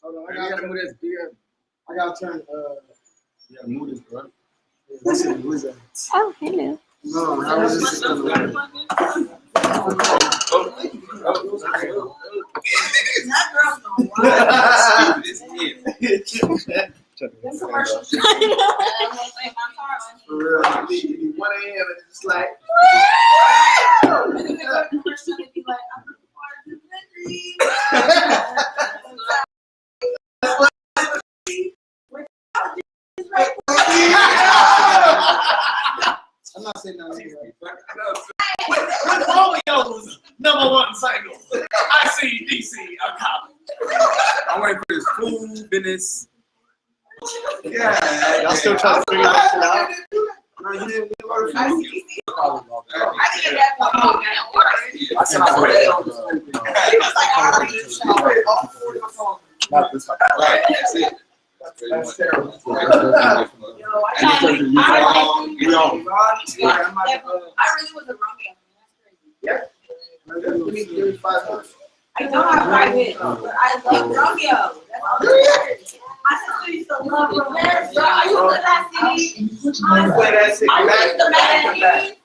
Hold on, I gotta move this beer. I gotta turn. Yeah, move this, bro. This is wizard. Oh, hello. No, how is this gonna work? For real, 1 a.m. and it's just like. I'm not saying nothing. What's Romeo's #1 single? I see DC, I'm coming. I'm waiting for this food business. Yeah, y'all still trying to figure that shit out? No, you didn't order food. I said I not this time. Right, that's it. That's terrible. I really was a Romeo. Yeah. I don't have private, but I love Romeo. That's all that matters. I just used to love Romeo. So I used to that CD. I used to Magazine.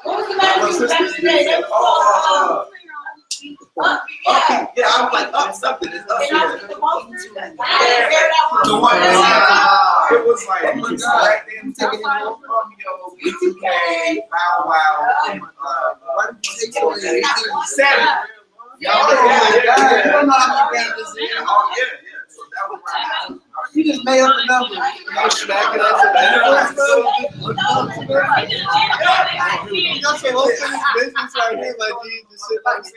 What was the magazine back in the day? They were called Yeah, I was like, up something. It's up and I here. was the posters. The one that it was like, back then, taking it on Romeo, B2K, Bow Wow, and Seven. Yeah. So that was right. You just made up a number. Back it up. You got some unfinished business right here, like you just sit like this.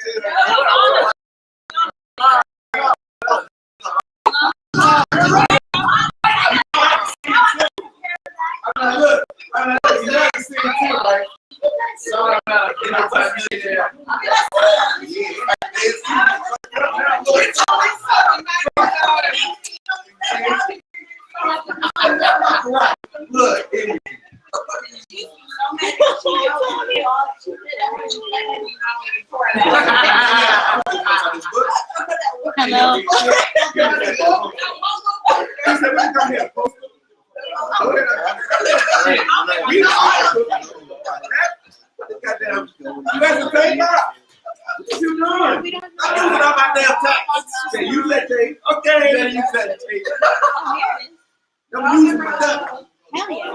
Look, you have to see it too, right? So I'm not there. Look, Hello. You guys are paying up. What you doing? I'm using all my damn tax. Say you let tape. Okay, then you said tape. I'm using my tax. Hell yeah.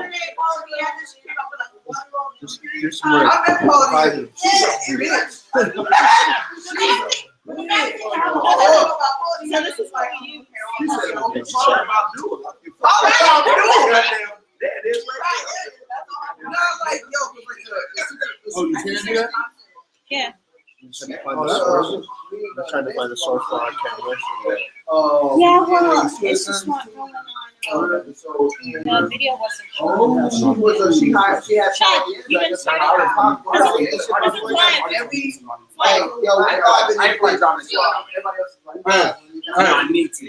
You're smart. So this is what you He said, "Don't be sorry about doing it." There it is right there. Not like, yo, Oh, you can't do that? Yeah. I'm trying to find the source for our camera. Yeah, well, it's just not going on. The video wasn't showing. She had You didn't start it. I need to.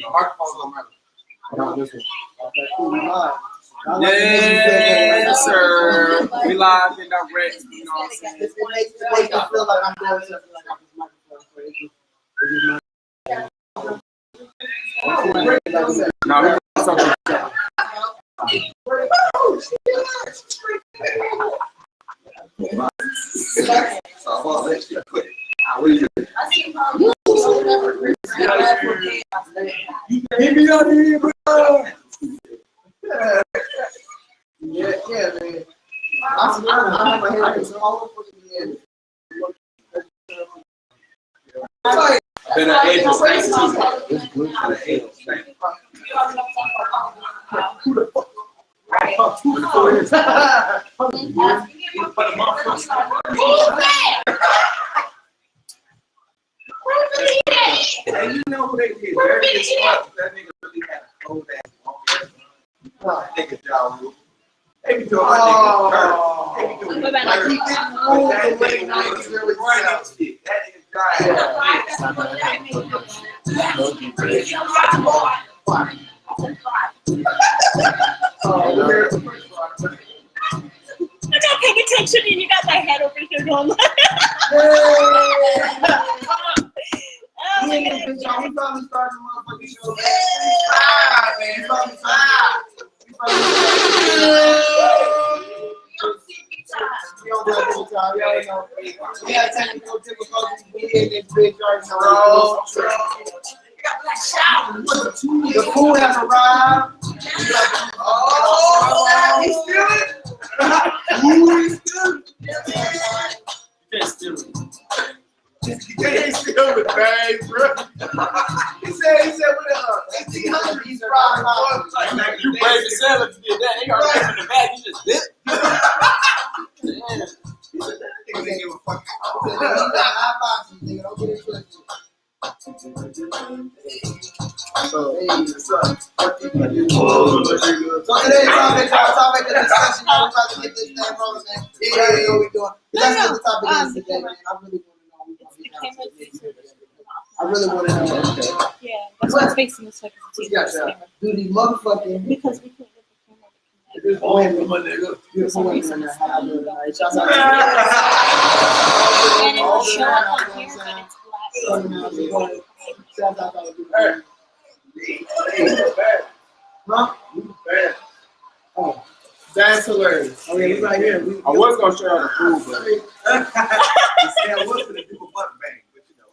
Yes, sir. We live and direct. You know what I'm saying? It makes me feel like I'm doing something like I'm No, we're talking about Hit me up here, bro. Yeah, man. I'm my hair is all over the end. better angel thanks to It's good. Who the fuck? And you know who they did? Dirty as fuck. That nigga really had a cold ass long ass. That nigga jaw rule. They be doing my nigga hurt. They be doing What about like he that? didn't move the way niggas really run that shit. That nigga died. I'm not paying attention and you got my head over here going like, oh, in this bitch, y'all. We probably started the motherfucking show. Man. We probably we don't got no time. We already know. We got technical difficulties. We in this bitch right now. The food has arrived. Oh, he's stealing? Can't steal it. You can't steal the bag, bro. He said, what the 1800 he's probably You brave to sell if you did that. They already in the bag. You just dip. Nigga didn't give a fuck. So today's topic of discussion, we're about to get this thing rolling, man. Yeah, what we're doing. That's what the topic is today, man. I really want to know. Yeah, that's what's facing us like a camera. Do these motherfucking. Because we can't get the camera to connect. Oh, my nigga. Beautiful women in there. How y'all doing tonight? Shouts out to And it will show up on here, but it's black. Shout out to all the people. Huh? Oh, that's hilarious. Oh, yeah, we right here. I was going to show y'all the food, but. I was going to do a butt bang, but you know,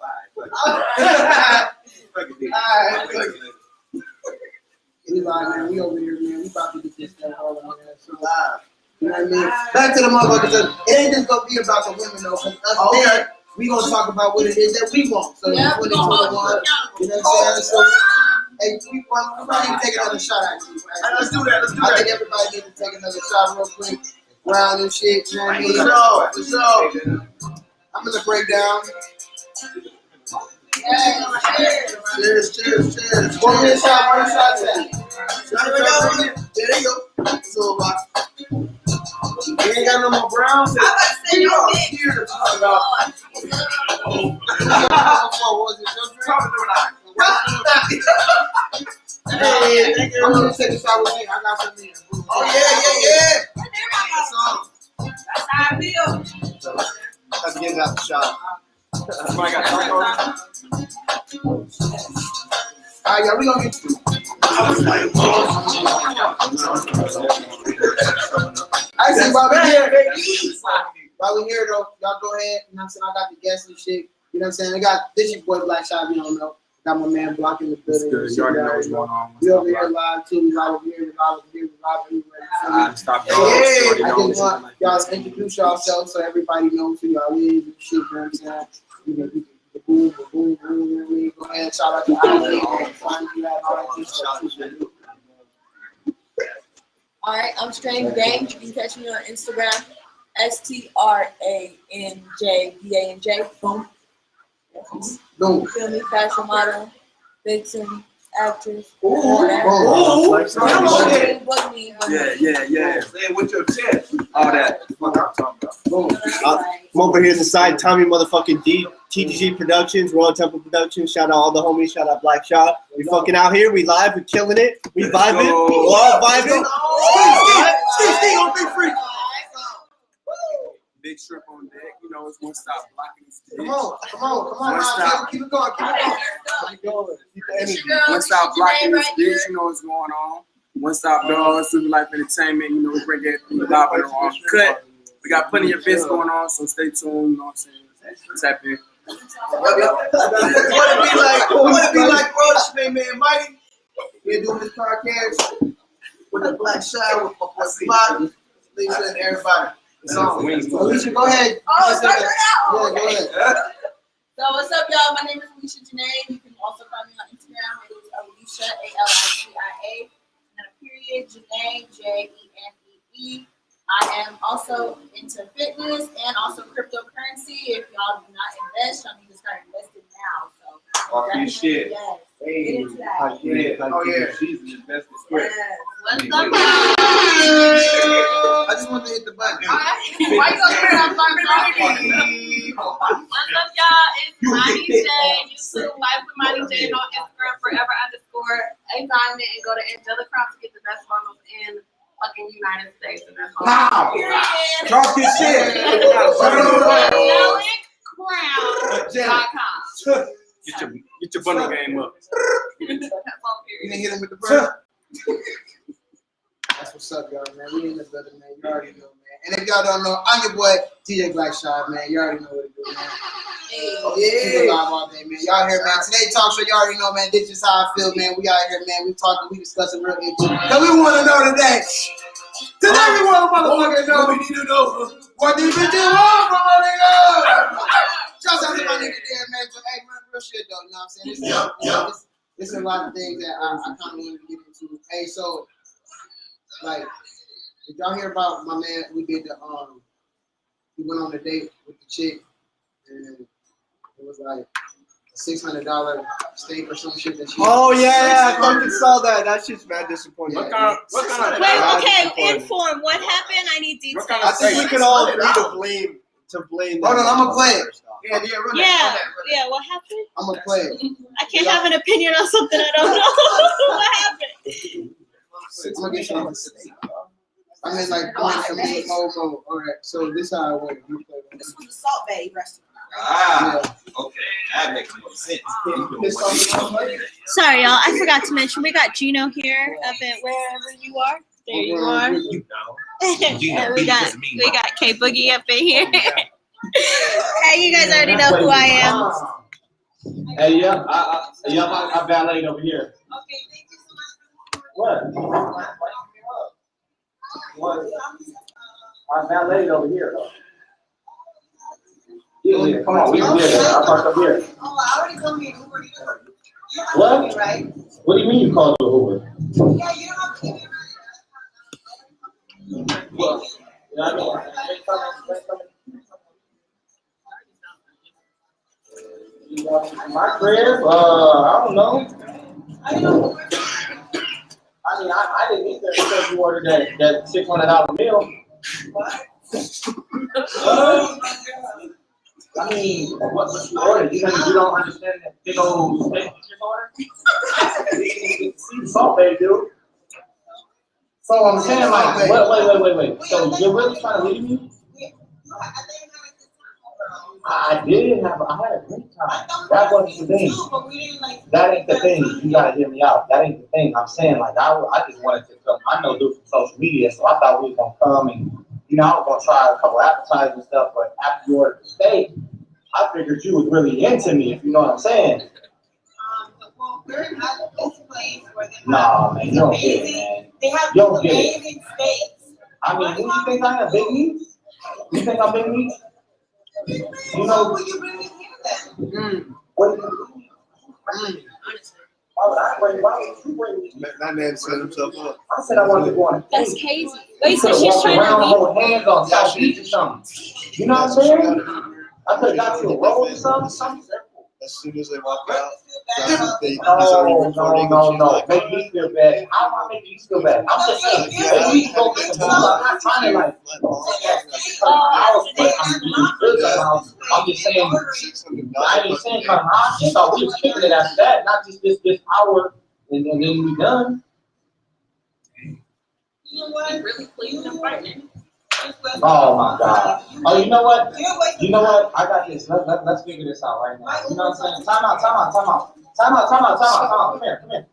We live, man. We over here, man. We about to get this thing rolling, man. So live. You know what I mean? Back to the motherfuckers. It ain't just going to be about the women, though. Because us men, we going to talk about what it is that we want. So, Yeah, we gonna hold you accountable. You know what I'm saying? So, hey, we probably need to take another shot, actually. Let's do that. I think everybody needs to take another shot real quick. Round and shit, you know what I mean? So, I'm gonna break down. Cheers. One shot, There you go. So, you ain't got no more browns? I'm about to say we no are big. here to talk about. Was it your drink? Hey, I'm gonna take a shot with me. I got some in. Oh, yeah. That's how I feel. Let's get that shot. Somebody got taco? Alright, y'all, we gonna get to actually, while we here, though, y'all go ahead. You know what I'm saying? I got the guests and shit. You know what I'm saying? I got this your boy Black Shot, you don't know. Got my man blocking the building. You already know what's going on. We over here live too. We live over here. We live everywhere. Stop. I just want y'all to introduce yourselves so everybody knows who y'all is and shit. You know what I'm saying? You know, boom. Go ahead, shout out to Ali. Find you at all that good stuff. Alright, I'm Strange Gang. You can catch me on Instagram. STRANJBANJ. Boom. Boom. Feel me? Fashion model, vixen, actress. Boom. Yeah. Say it with your chest. All that. What I'm talking about. Boom. I'm over here inside Tommy motherfucking D, TGG Productions, Royal Temple Productions. Shout out all the homies. Shout out Black Shot. We fucking out here. We live. We killing it. We vibing. We all vibing. Steve on Big Freak. Big trip on deck. You know, it's one stop blocking this Come on. One Now, stop. keep it going. Keep going. Keep the energy. One stop blocking this bitch. You know what's going on. One stop dogs, Super Life Entertainment. You know, we bring everything live on the cut. We got plenty of events going on, so stay tuned. You know what I'm saying? Tap in. What it be like, bro? This name man Mighty. We're doing this podcast. With the Black Shot, with my boy Block, Lisa and everybody. It's on. Alicia, go ahead. Oh, start it Yeah, out. go ahead. So what's up, y'all? My name is Alicia Janae. You can also find me on Instagram. It is Alicia, ALICIA, and a period, Janae, JENEE. I am also into fitness and also cryptocurrency. If y'all do not invest, y'all need to start investing now. So Talk your shit. Yes. Hey, Get into that. She's the best script. Yes. What's up, y'all? I just want to hit the button. Why you gonna put on my talking? What's up, y'all? It's Monty J. YouTube Life with Monty J on Instagram, forever_a diamond, and go to Angelic Crown to get the best bundles in fucking United States. And that's all. Wow. Period. Talk your shit. AngelicCrown.com. Get your bundle game up. You didn't hit him with the bird? That's what's up, y'all, man. We in the building, man. You already know, man. And if y'all don't know, I'm your boy, TJ Blackshot, man. You already know what to do, man. Keep it live all day, man. Y'all here, man. Today talk show, you already know, man. This is how I feel, man. We out here, man. We talking, we discussing real issues. Because we want to know today. Today we want to motherfucking know. We need to know. What these bitches want from a nigga. Shout out to my nigga there, man. So, hey, man, real shit, though. You know what I'm saying? This is a lot of things that I kind of want to get into. Hey, so, like, did y'all hear about my man? We did the, he went on a date with the chick, and it was like a $600 steak or some shit that she. Oh yeah, I fucking saw that. That shit's mad disappointing. What kind of Wait, okay, inform. What happened? I need details. I think we can all agree to blame. Hold on, I'm gonna play it. Yeah, what happened? I'm gonna play it. I can't have an opinion on something I don't know. What happened? I'm gonna get you on the steak. I mean, like, oh, all right. So this how I went. This was the Salt Bay restaurant. Okay, that makes more sense. Sorry, y'all. I forgot to mention we got Gino here up at wherever you are. There you are. You know. And we got K Boogie up in here. Hey, you guys already know who I am. Hey, yeah, I valeted over here. Okay, thank you so much. What? What? I valeted over here, though. Yeah, come on, we can get it. I parked up here. Oh, I already told you Uber. You have What? to be right. What do you mean you called the Uber? Yeah, you don't have to give me What? You know what I mean? My crib, I don't know. I know. I mean, I didn't eat there because you ordered that $600 meal. What? I mean, what you ordered? You don't understand that big old steak you just ordered? See Salt Bay, dude. So I'm saying, like, wait. So you're really trying to leave me? I had a great time. That wasn't the thing. That ain't the thing. You gotta hear me out. That ain't the thing. I'm saying, like, I just wanted to come. I know dude from social media, so I thought we was gonna come and, you know, I was gonna try a couple appetizers and stuff. But after you ordered the steak, I figured you was really into me, if you know what I'm saying. Well, we're not this place where they Nah, man, you don't get it, man. They have You don't get it. amazing steaks. I mean, who you think I am, Big Meat? You think I'm Big Meat? You So know, will you bring me here then? what do you why would you bring me? That man set himself up. I said I wanted to go on a That's date. crazy. You Wait, so could've she's walked trying around, to leave? hold hands on South Beach or something. You know what I'm saying? I could have got you a roll or something simple. As soon as they walk out, he's already recording. No. Make me feel bad. How am I making you feel bad? I'm just saying, if we go get the ball, I'm not trying to like, I'm just saying, I ain't saying come on. I just thought we was kicking it after that, not just this hour and then we done. You know what? Really pleased and frightening. Oh my God. Oh, you know what? I got this. Let's figure this out right now. You know what I'm saying? Time out. Come here.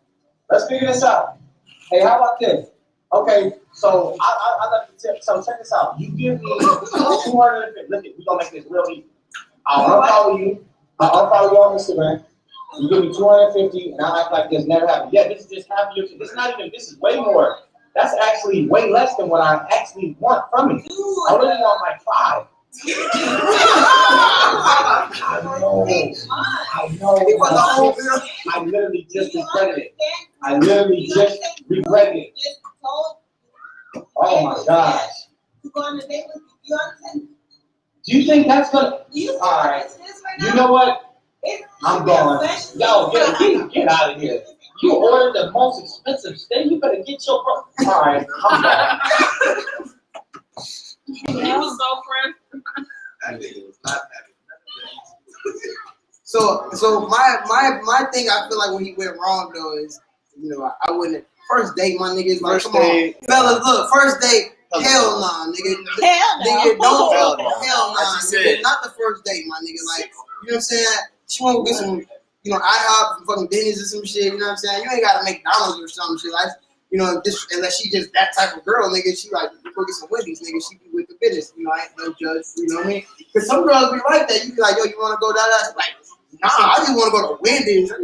Let's figure this out. Hey, how about this? Okay, so I left the tip. So check this out. You give me 250. Look, we're gonna make this real easy. I'll unfollow you. I'll unfollow you on Instagram. You give me 250, and I'll act like this never happened. Yeah, this is just half your. This is not even. This is way more. That's actually way less than what I actually want from you. I really want like 5. I know. I literally just regretted it. Oh my gosh. Do you think that's gonna? Alright. You know what? I'm going. Yo, get out of here. You ordered the most expensive steak. You better get your bro. Alright, I'm going. He was so friendly. That nigga was not happy. So my thing, I feel like when he went wrong though is, you know, I wouldn't. First date, my niggas, like, First come date. on, fellas, look, first date, hell nah, nigga. Hell no. Nigga, don't, Hell no. hell nah, As you nigga. said. Not the first date, my nigga. Like, you know what I'm saying? She won't get some IHOP, fucking Denny's or some shit. You know what I'm saying? You ain't got to McDonald's or some shit like. Unless she just that type of girl, nigga, she like, you go get some Wendy's, nigga, she be with the business, I ain't no judge, you know what I mean? Because some girls be like that, you be like, yo, you want to go down there? Like, nah, I just want to go to Wendy's. All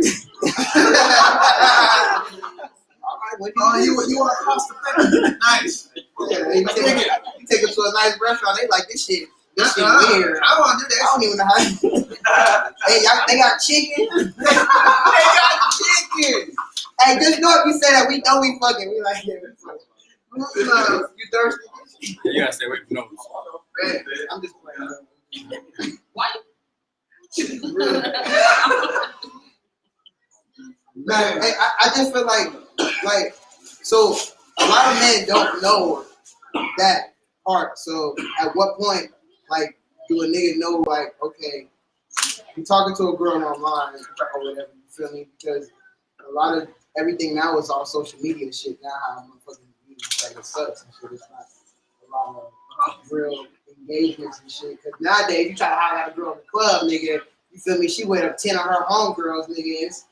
right, Wendy's. You want to cost effective? Nice. Yeah, you take it to a nice restaurant, they like, this shit weird. I want to do that. I don't even know how. They got chicken. They got chicken. Hey, just know if you say that, we know we fucking. We like, yeah, you thirsty? You gotta stay away from those. Man, I'm just playing. Why? Man, hey, I just feel like, so a lot of men don't know that part. So at what point, like, do a nigga know, like, okay, you talking to a girl online or whatever, you feel me? Because a lot of everything now is all social media shit. Now how motherfucking like it sucks and shit. It's not a lot of real engagements and shit. Because nowadays you try to holler at a girl in the club, nigga. You feel me? She with up 10 of her homegirls, nigga. It's,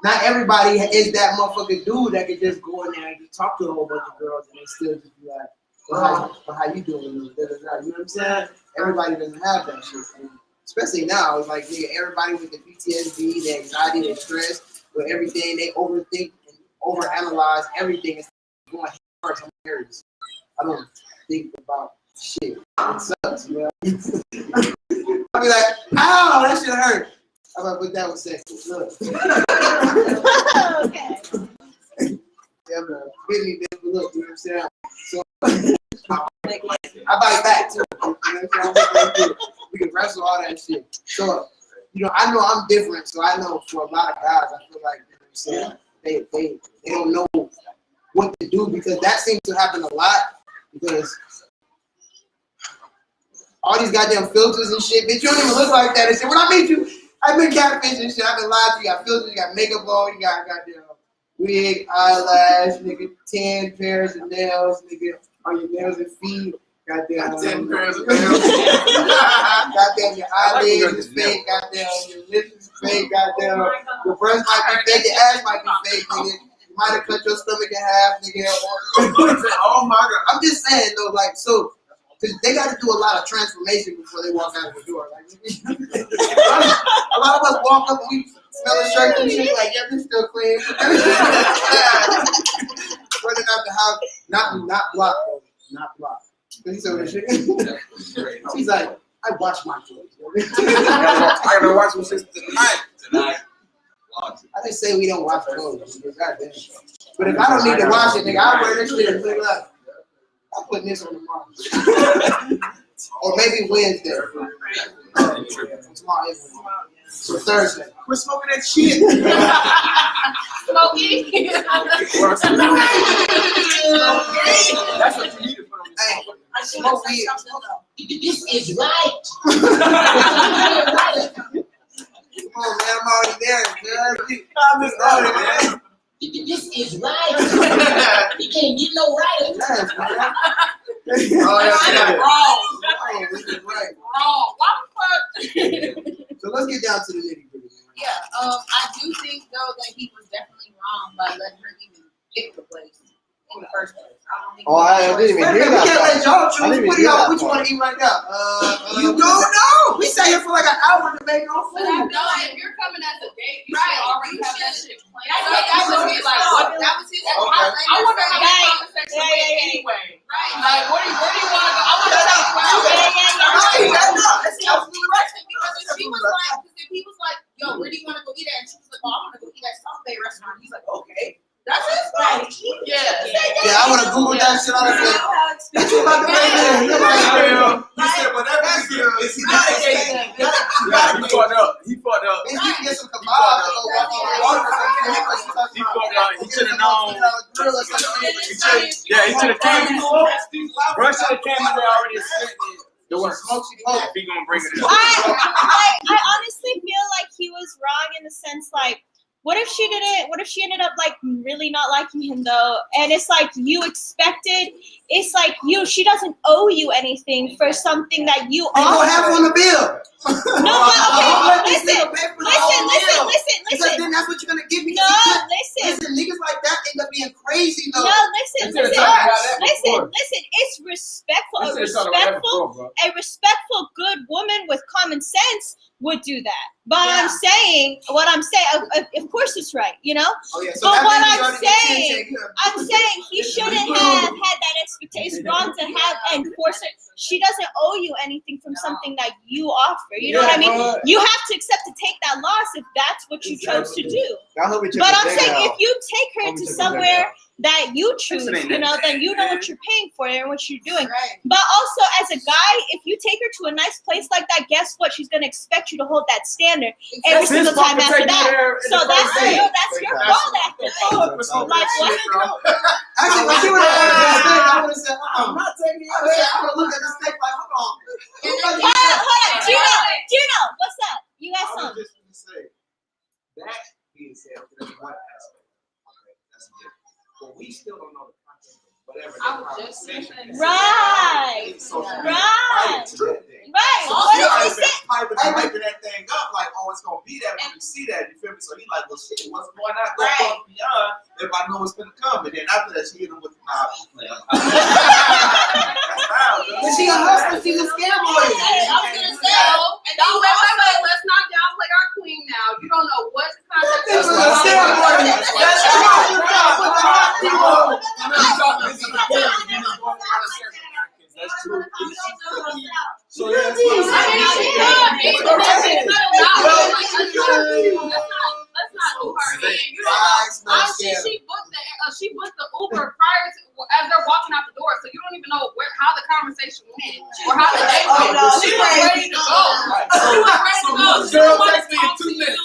not everybody is that motherfucking dude that can just go in there and just talk to a whole bunch of girls and they still just be like, well, how you doing? You know what I'm saying? Everybody doesn't have that shit. And especially now, it's like, nigga, everybody with the PTSD, the anxiety, the stress, with everything, they overthink and overanalyze everything. It's going hard. I'm serious. I don't think about shit. It sucks, man. I'll be like, ow, that shit hurt. How about put that with sex? Look. Okay. Yeah, man. Really, look, you know what I'm saying? So, I bite back too. You know what I'm saying? We can wrestle all that shit. So, I know I'm different. So I know for a lot of guys, I feel like, you know what I'm saying, they don't know what to do because that seems to happen a lot because all these goddamn filters and shit, bitch, you don't even look like that and shit. When I meet you, I've been catfish and shit. I've been live. You got filters, you got makeup on, you got goddamn wig, eyelash, nigga, 10 pairs of nails, nigga, on your nails and feet. Goddamn 10 pairs of nails. Goddamn your eyelids is fake. Goddamn your lips is fake. Goddamn your breast might be fake. Your ass might be fake, nigga. You might have cut your stomach in half, nigga. Oh my God. I'm just saying though, like, so. Cause they got to do a lot of transformation before they walk out of the door. Like, a lot of us walk up and we smell a shirt and shit like, yeah, this still clean. Running out the house, not blocked though, not blocked. He said that shit. She's like, I wash my clothes. I gotta watch my sister tonight. I didn't say we don't wash clothes. Goddamn. But if I don't need to wash it, nigga, I wear this shit and put it up. I'm putting this on tomorrow. Or maybe Wednesday. Tomorrow is Wednesday. Or Thursday. Quit smoking that shit. Smoking. That's what you need to put on Hey, I smoke weed. This is right. Come on, man, I'm already there, man. I'm just man. This is right. You can't get no right. Yes, man. Oh, yeah. Wrong. Oh, this is right. Wrong. Why the fuck? So let's get down to the nitty gritty. Yeah, I do think though that he was definitely wrong by letting her even get the place in the first place. I don't think. I didn't even Man, hear we can't that. let y'all I choose. didn't even What do hear y'all? that Which one part. to eat right now? You don't know. We sat here for like an hour debating on But I food. know if you're coming as a date, you should already have that shit planned. That was his like what? That was his. Okay. I want to have a conversation with anyway. Right? Like, where do you want to go? I want to tell you. That's absolutely right. Because if she was like, if he was like, yo, where do you want to go eat at? And she was like, oh, I want to go eat at Sunday restaurant. He's like, okay. That's his right. Yeah. Yeah, I would have Googled that shit on the thing. What you about to make there? You're like, You said whatever you do, it's not a game. He fucked up. He fucked up. if you can get some kebabs to go walk on the water or something, that's what you're talking He about. fucked up. He should have known. Grill or something. Yeah, he should have came in. Bro should have came in there already expecting. There was smoke. If he gonna bring it up. I honestly feel like he was wrong in the sense like What if she didn't? What if she ended up like really not liking him though? And it's like you expected. It's like she doesn't owe you anything for something that you They gonna have offered. on the bill. No, but okay, listen. Because then that's what you're gonna give me. No, listen. Niggas like that end up being crazy though. No, listen. It's respectful. A respectful, good woman with common sense would do that. But what I'm saying, of course it's right, you know. Oh, yeah. So but what I'm I'm saying, he shouldn't have had that expectation. It's wrong to have and force it. She doesn't owe you anything from something that you offer. You know what I mean? You have to accept to take that loss if that's what you chose to do. But I'm saying if you take her to somewhere that you choose, you know, then you know what you're paying for and what you're doing. Right. But also, as a guy, if you take her to a nice place like that, guess what? She's gonna expect you to hold that standard every single time after that. So that's your fault after that. Like what? Actually, when she would have I would have said, I'm not taking you. I would have looked at this thing like, hold on. Hold on, Gino, what's up? You got I something? was just gonna say that being said, that's one aspect. Okay, that's good. But we still don't know the content of whatever I that was just conversation thinking is. Right. So Right. prior to that thing. Right. So What she if already she been said? hyping that thing up like, oh, it's gonna be that when you see that. You feel me? So he like, well, shit, what's going on? Go above and beyond if I know it's gonna come. And then after that, she hit him with the plan. But she a hustler, she's a scam lawyer. I was gonna say, don't let's not downplay our queen now. You don't know what the context This is. was a scam lawyer. That's true. So yeah, that's what I'm saying. Let's not do her in. You don't know. She booked the Uber prior to as they're walking out the door, so you don't even know how the conversation went or how the day went. She was ready to go. She was ready to go. She Girl, wanted text to me in talk 2 to you. minutes.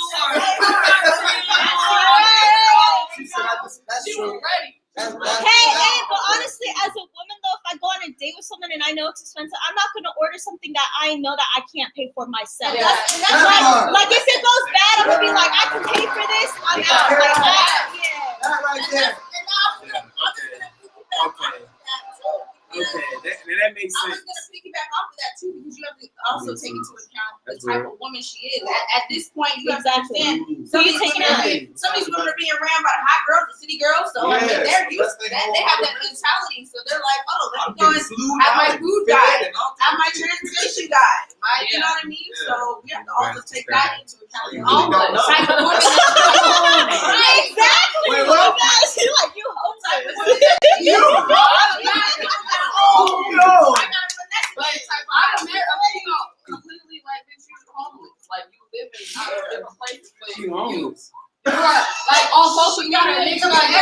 She was ready. Hey, but honestly, as a woman though, if I go on a date with someone and I know it's expensive, I'm not gonna order something that I know that I can't pay for myself. Yeah. Like if it goes bad, I'm gonna be like, I can pay for this. I'm out. Like that. Yeah. That right there. Okay, that makes I was sense. gonna piggyback off of that too, because you have to also take into account the type of woman she is. At this point, you have to understand some of these women are being ran by the hot girls, the city girls. So I mean, they're used to that. They have that mentality, so they're like, oh, let me go and have my food guide, have my transportation guide, you know what I mean? So we have to also take that into account. The type of woman. Exactly. Wait, what? She like you homeless. Oh no! But I met a female completely like this. She was homeless. Like you live in different places, but She homeless. like on social media, nigga, like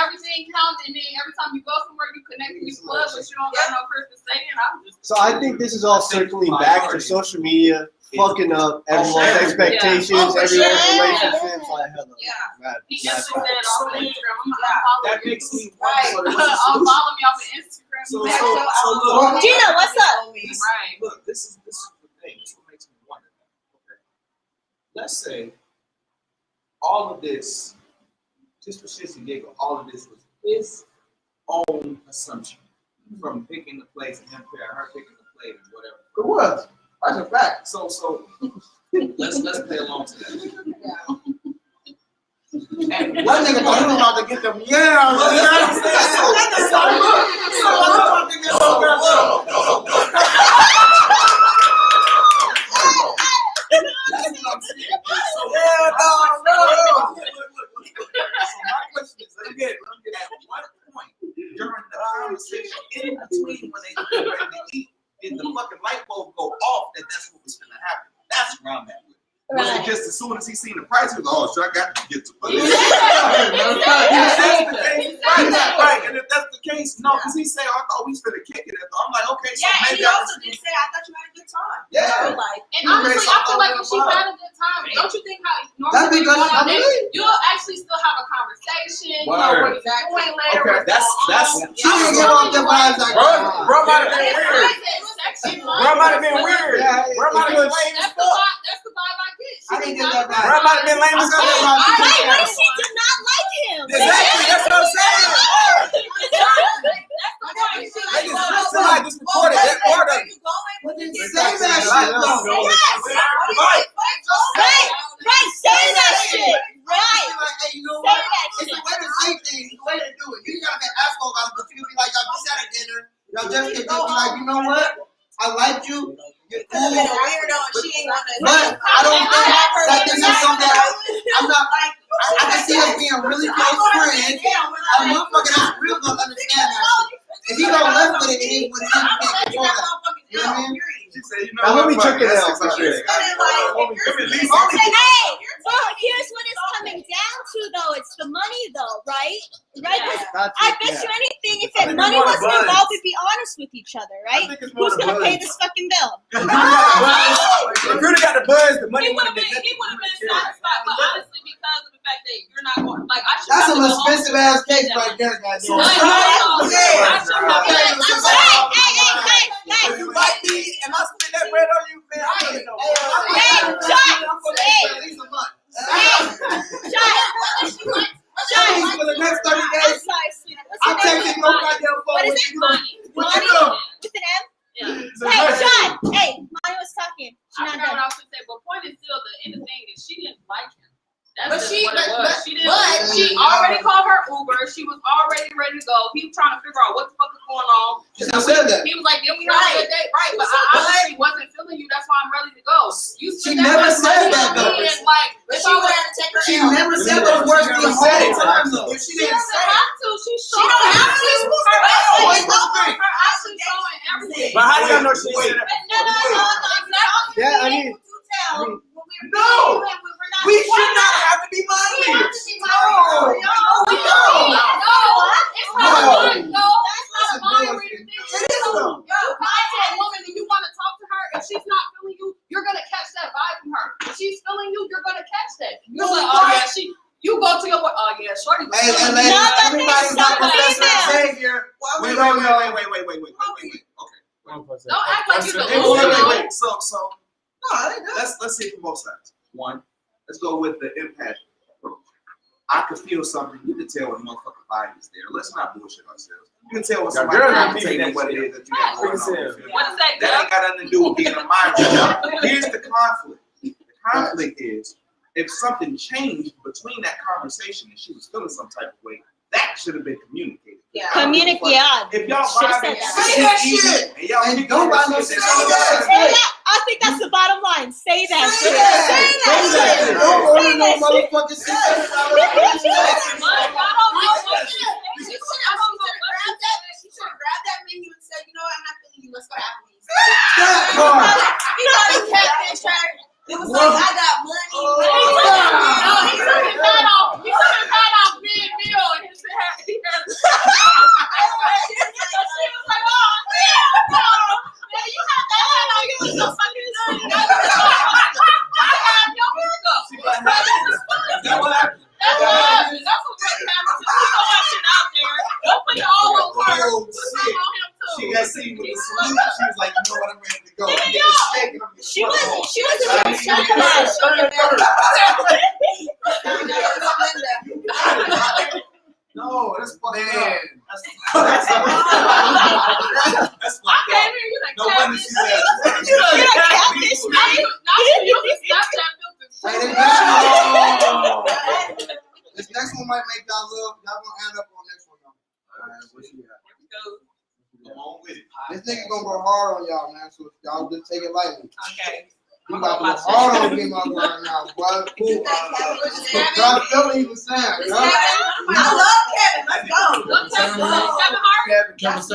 everything counts, and then every time you go somewhere, you connect with your club, but you don't got no person staying. I'm just. So I think this is all circling back to social media, fucking up everyone's expectations, everyone's relationships. Like, hell no. He definitely said off of Instagram. I'm gonna unfollow That you. makes me wonder. Unfollow me off of Instagram. So look, Gina, what's up? Right. look, this is the thing. This is what makes me wonder. Okay. Let's say all of this, just for shits and giggles, all of this was his own assumption from picking the place and him her picking the plate and whatever. It was. That's a fact. So let's play along to that. And One nigga thought he was about to get them. Yeah, So my question is, let me get at what point during the conversation in between when they get ready to eat did the fucking light bulb go off that that's what was gonna happen? That's where I'm at with it. Was it just as soon as he seen the price, he was like, oh, so I got to get to police. Right. And if that's the case, no, because he said, I thought we was finna kick it. I'm like, okay, so Yeah, and maybe he also did say, I thought you had a good time. Yeah. Like, And honestly, I feel like if she had a good time, don't you think how That'd be normally good. on dates, you'll actually still have a conversation, you know, what you're doing later. Okay, that's She didn't give off the vibes like that. Bro might have been weird. Bro might have been weird. Bro might have been That's the vibe I get. I think it's that Bro, I might have been lame as hell. Right, what if she did not like him? Exactly, that's what I'm saying. Niggas, somebody just recorded that part of it. Say that shit though. Right, say that shit. Right. Like, hey, you know Say what? that It's shit. a way to say things, it's a way to do it. You gotta get asshole about it, but you can be like, y'all just had a dinner. Y'all just get be like, you know what? I like you. You're cool. Been a weirdo and she ain't wanna. But I don't think that this is something that I'm not. I can see us being really close friends. A motherfucker that's real gonna understand that shit. If he don't live with it, it is what it is. You can't control that. You know what I mean? She said, you know Now, what? homie Fuck took it it, out, that's for sure. it. Give me at least Okay, hey, well, here's what it's coming down to, though. It's the money, though, right? Right? 'Cause I bet you anything, if that money wasn't involved, we'd be honest with each other, right? Who's gonna pay this fucking bill? If you really got the buzz, the money He would would have have been satisfied, but honestly, because of the fact that you're not going, like, I should. That's some expensive ass cake right there, goddamn. If you like me and I spend that bread on you, man, I'm gonna know. For the next 30 days, I'm taking no goddamn phone. What is it? Money. Money with an M? Yeah. Hey, John! Hey, Money was talking. She's I not forgot what done. I was gonna say, but point is still the end of the thing is she didn't like him. That's But just she- what it but- was. but- She didn't. but- She already called her Uber. She was already ready to go. He was trying to figure out what the fuck is going on. She said that. He was like, "Then we had a good date, right?" But I obviously wasn't feeling you. That's why I'm ready to go. You She spent never much said money that, on me though. and, like, But if she I would was- have to take her She out. never said those words the whole time though. If she She didn't doesn't say it, have to. She's She don't showing have to. everything. She's Her supposed to. actions- her actions showing everything. But how do y'all know she said that? Yeah, I mean, no, we should not have to be money. No, we don't. It's not a line. No, that's not a line reading thing. It is though. You find a woman and you want to talk to her. If she's not feeling you, you're gonna catch that vibe from her. If she's feeling you, you're gonna catch that. You're like, oh yeah, she. You go to your work. Oh yeah, shorty was Hey, feeling and me. ladies, No, but everybody's there's not some Professor females. Xavier. Wait. Okay. Don't act like you're the Wait, only wait. So, No, I ain't done. let's see it from both sides. One, let's go with the impact approach. I could feel something. You can tell when a motherfucking body is there. Let's not bullshit ourselves. You can tell when somebody girl not can taking feel what it is that you got going on. You feel me? What is that? That ain't got nothing to do with being a mind. Here's the conflict. The conflict is if something changed between that conversation and she was feeling some type of way, that should have been communicated. Yeah. Communicate. Yeah. If y'all Should've vibing, said Say that shit. and y'all And keep don't buy doing no shit shit. that- Say that. I think that's the bottom line. Say that Say shit. that. Say Say that that. shit. Don't order Say no that shit. motherfucking shit. But I don't know what She should have grabbed that menu and said, you know what, I'm not feeling you. Let's go to Applebee's. That part. You know, he catfished her. It was like, I got money. No, he took his hat off. He took his hat off mid-meal and his hat. He had. She was like, "Oh, man, you have that hat on. You look so fucking good. I have your hair go." Is that what happened? That's what happened. That's what really happened. Just throw that shit out there. Don't put it all on her. Oh, Put shit. some on him too. She got seen with the salute. She was like, you know what, I'm ready to go. Yeah, Get the steak and I'm gonna She fuck wasn't. off. She wasn't even showing that. No, that's fucked Man. up. That's I fucked came up. here. You like No wonder she said. You're a catfish, Now man. you can Snapchat Hey, filter. this next one might make y'all look. Y'all gonna end up on this one though. Come on with it. This nigga gonna go hard on y'all, man. So y'all just take it lightly. Okay. He about to go hard on me, my right now. Boy, cool. Y'all feel what he was saying, yo? I love Kevin. Let's go. Look, Kevin Hart. Kevin Kevin who?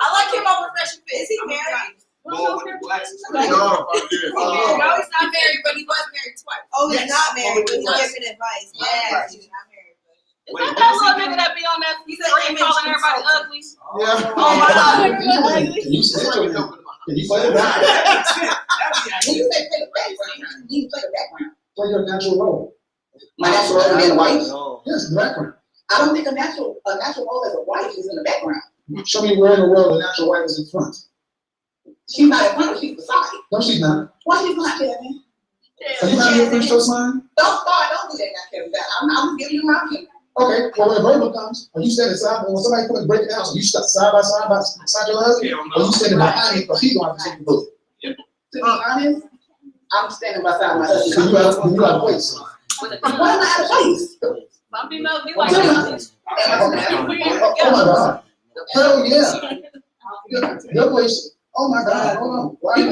I like him over Fresh and Fit. Is he married? Boy with the glasses. No, he's not married, but he was married twice. Oh, he's not married, but he's giving advice. Yeah, he's not married. Is that that little nigga that be on that screen calling everybody ugly? Yeah. Oh my God. Can you say it? Can you play it back? That'd be You say play the background. You play the background. Play your natural role. My natural role being a wife? Yes, the background. I don't think a natural role as a wife is in the background. Show me where in the world a natural wife is in front. She's not in front of, she's beside. No, she's not. Why she's not, Kevin? Are you having your French toast line? Don't do that now, Kevin. I'm just giving you my opinion. Okay, well, when a verbal comes, are you standing side, when somebody comes and break it down, so you side by side your husband, or you standing behind him, because he's going to take the bullet? To be honest, I'm standing beside my husband. So you out of place. Why am I out of place? Some females be like Oh my God. Hell yeah. Your place. Oh my God, hold on. Why are you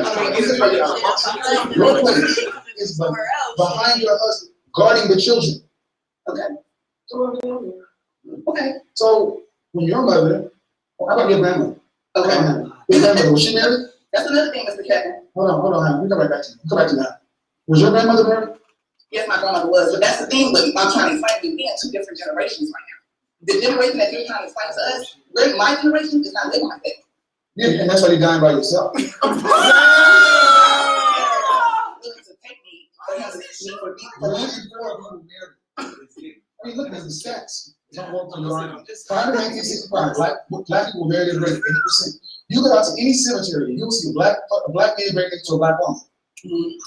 your place is behind your husband, guarding the children. Okay. Okay. So when your mother, how about your grandmother? Okay. Your grandmother, was she married? That's another thing, Mr. Kevin. Hold on. We come right back to you. Come back to that. Was your grandmother married? Yes, my grandmother was, but that's the thing. But I'm trying to explain to you, we have two different generations right now. The generation that you're trying to explain to us, my generation is not living like that. Yeah, and that's why you're dying by yourself. I mean, look at the stats. Prior to 1965, black people were married at a rate of 80%. You go out to any cemetery, you'll see a black man buried next to a black woman.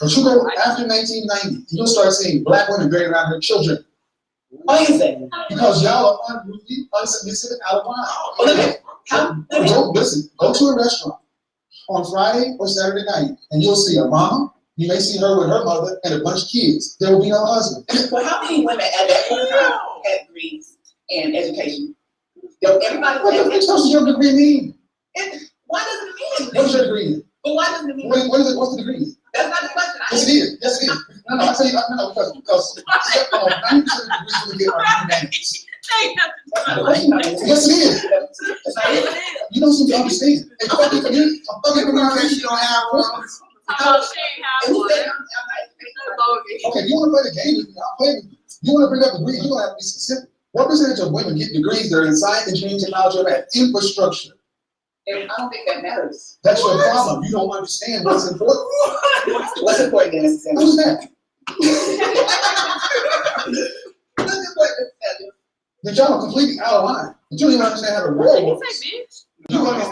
But you go after 1990, you'll start seeing black women buried around their children. Why is that? Because y'all are unruly, unsubmissive, out of line. Go to a restaurant on Friday or Saturday night, and you'll see a mama. You may see her with her mother and a bunch of kids. There will be no husband. But how many women at that point in time had degrees in education? Everybody. What does your degree mean? Why does it mean? What is your degree in? But why does it mean? What's the degree in? That's not the question. Yes, it is. Yes, it is. No, I tell you, no, because 90% of the degrees we get are humanities. Yes, it is. You don't seem to understand. And fucking community, you don't have one. Okay, you want to play the game with me? I'll play with you. You want to bring up degrees? You're going to have to be specific. What percentage of women get degrees that are in science, engineering, technology, or that infrastructure? I don't think that matters. That's your problem. You don't understand what's important. What's important, Dennis? Who's that? The job are completely out of line. You don't even understand how the world works. You want to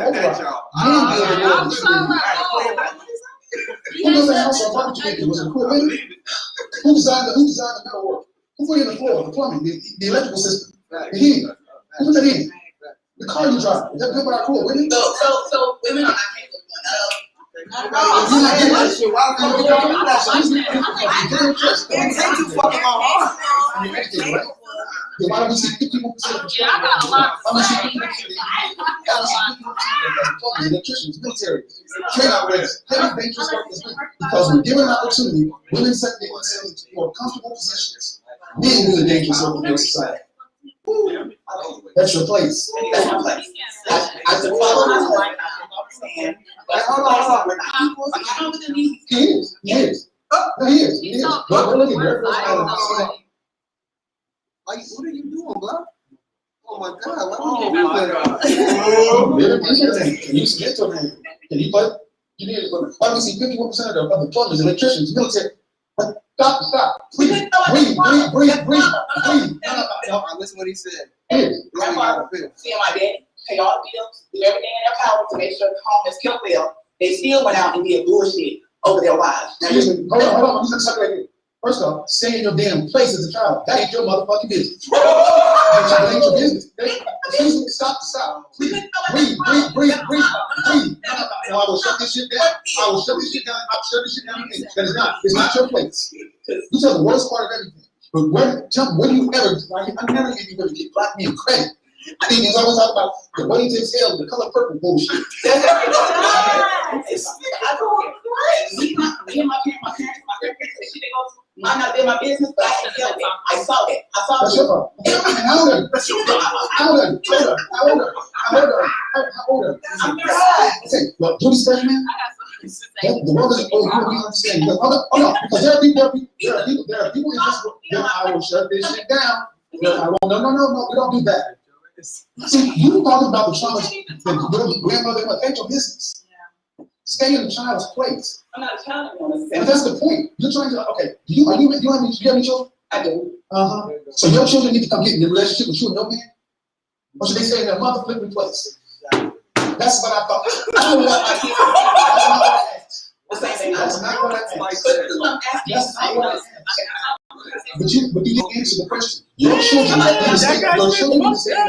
who built the house on barbecue? Was it cool? Who designed the metal work? Who put in the floor, the plumbing, the electrical system, the heating? Who put that in? The car you drive. Is that built by our core? Women? So women are not capable. You're not getting that shit. Why would you do that? Why don't we see 51% of the Yeah, I got a lot to say. electricians, military, trade operators, heavy dangerous work is women. Because when given an opportunity, women set themselves into more comfortable positions. Men do the dangerous work in their society. That's your place. That's my place. I suppose I understand. Hold on. He is. No, he is. Go look at it. Like, what are you doing, bro? Oh my God! Oh my God! Can you submit to a man? Can you put? You need to. Why do we see 51% of the plumbers, electricians, military? But stop! Please, breathe. No, listen what he said. Grandfather, seeing my daddy pay all the bills, do everything in their power to make sure the home is kept well. They still went out and did bullshit over their wives. Now, hold on. I'm just right here. First off, stay in your damn place as a child. That ain't your motherfucking business. That ain't your business. Excuse me, stop. Breathe. No, I will shut this shit down. I'll shut this shit down. That is not. It's not your place. You tell the worst part of everything. But tell me, when do you ever, I never gave you ever get black men credit. I think there's always talk about the way to tell the color purple bullshit. I'm not doing my business, but I can help it. I saw that. That's your fault. How old are you? Okay, well, do this thing, man. The world is we understand. Because there are people in this world that I will shut this shit down. No, we don't do that. See, you talking about the trauma that your grandmother went, ain't your business. Stay in the child's place. I'm not a child anymore. But that's the point. You're trying to, okay, do you have any children? I do. So your children need to come get in a relationship with you and your man? Or should they stay in their mother flipping place? That's what I thought. I don't know what my kids. That's not what I asked. That's not what I asked. That's not what I asked. But you didn't answer the question. Your children need to stay in their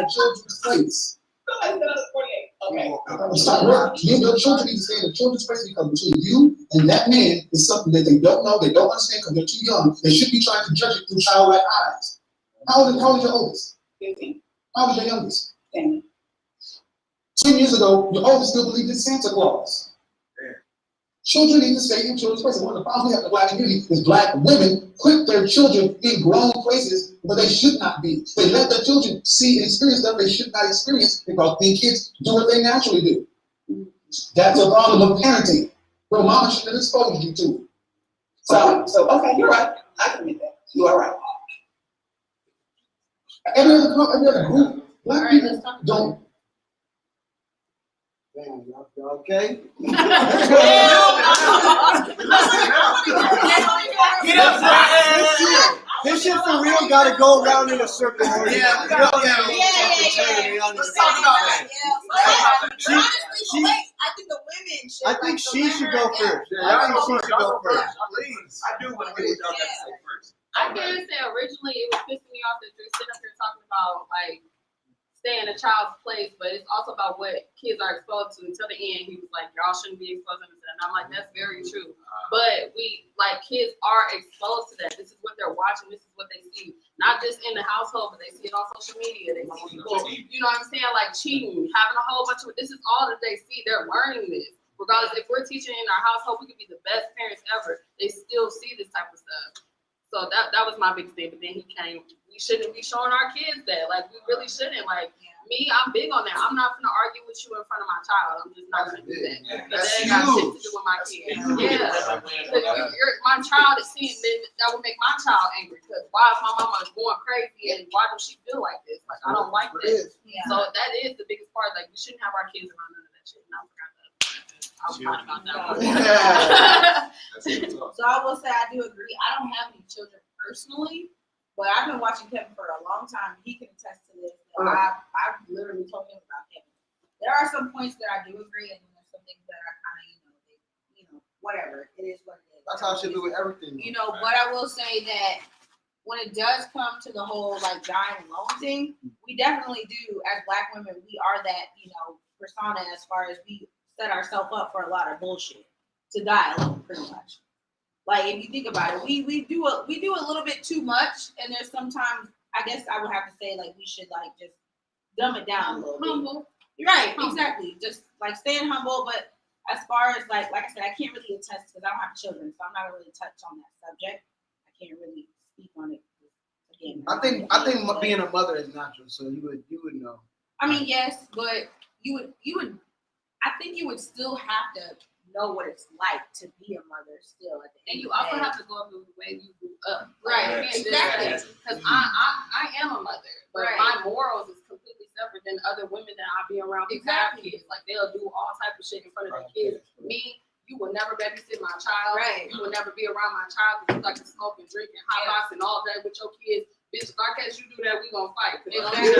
children's place. Okay. Your children need to stay in the children's place because between you and that man is something that they don't know, they don't understand because they're too young. They should be trying to judge it through childlike eyes. How old is your oldest? 15. How old is your youngest? 10. 10 years ago, your oldest still believed in Santa Claus. Children need to stay in children's places. One of the problems we have in the black community is black women put their children in grown places where they should not be. They let their children see and experience stuff they should not experience because these kids do what they naturally do. That's a problem of parenting. Your mama shouldn't have exposed you to it. So okay, you're right. I can admit that. You are right. Every other group, black people don't. Damn, y'all okay? Get up, This shit for real gotta go around in a circle. Yeah. Let's talk about that. I think the women should. I think she should go first. Yeah, I think she should go first. Please. I do want to hear what y'all got to say first. I can say originally it was pissing me off that you're sitting up here talking about like stay in a child's place, but it's also about what kids are exposed to. Until the end, he was like, y'all shouldn't be exposed to that. And I'm like, that's very true. But kids are exposed to that. This is what they're watching. This is what they see. Not just in the household, but they see it on social media. They see people, you know what I'm saying, like cheating, having a whole bunch of, this is all that they see. They're learning this. Regardless, if we're teaching in our household, we could be the best parents ever. They still see this type of stuff. So that was my biggest thing. But then he came, we shouldn't be showing our kids that. Like, we really shouldn't. Like, me, I'm big on that. I'm not gonna argue with you in front of my child. I'm just not gonna do that. Because that ain't got shit to do with my kids. Yeah. My child is seeing that would make my child angry. Because why is my mama going crazy and why does she feel like this? Like, I don't like this. Yeah. So that is the biggest part. Like, we shouldn't have our kids around none of that shit. And I forgot that. I was talking about that one. So I will say I do agree. I don't have any children personally, but I've been watching Kevin for a long time. He can attest to this. I've literally told him about Kevin. There are some points that I do agree, and then there's some things that are kind of, whatever. It is what it is. That's how it should be with everything. But I will say that when it does come to the whole dying alone thing, we definitely do as Black women. We are that persona as far as we set ourselves up for a lot of bullshit to die alone, pretty much. Like, if you think about it, we do a little bit too much, and there's sometimes, I guess I would have to say, we should just dumb it down a little bit. Humble. You're right, exactly. Just staying humble, but as far as like I said, I can't really attest because I don't have children, so I'm not gonna really touch on that subject. I can't really speak on it again. I think being a mother is natural, so you would know. I mean, yes, but you would. I think you would still have to know what it's like to be a mother still. And you also have to go through the way you grew up. Right, exactly. Because I am a mother, but my morals is completely separate than other women that I be around who have kids. Like, they'll do all type of shit in front of their kids. Me, you will never babysit my child. Right. You will never be around my child because you like to smoke and drink and hot box and all that with your kids. Bitch, if I catch you do that, we gonna fight. Exactly.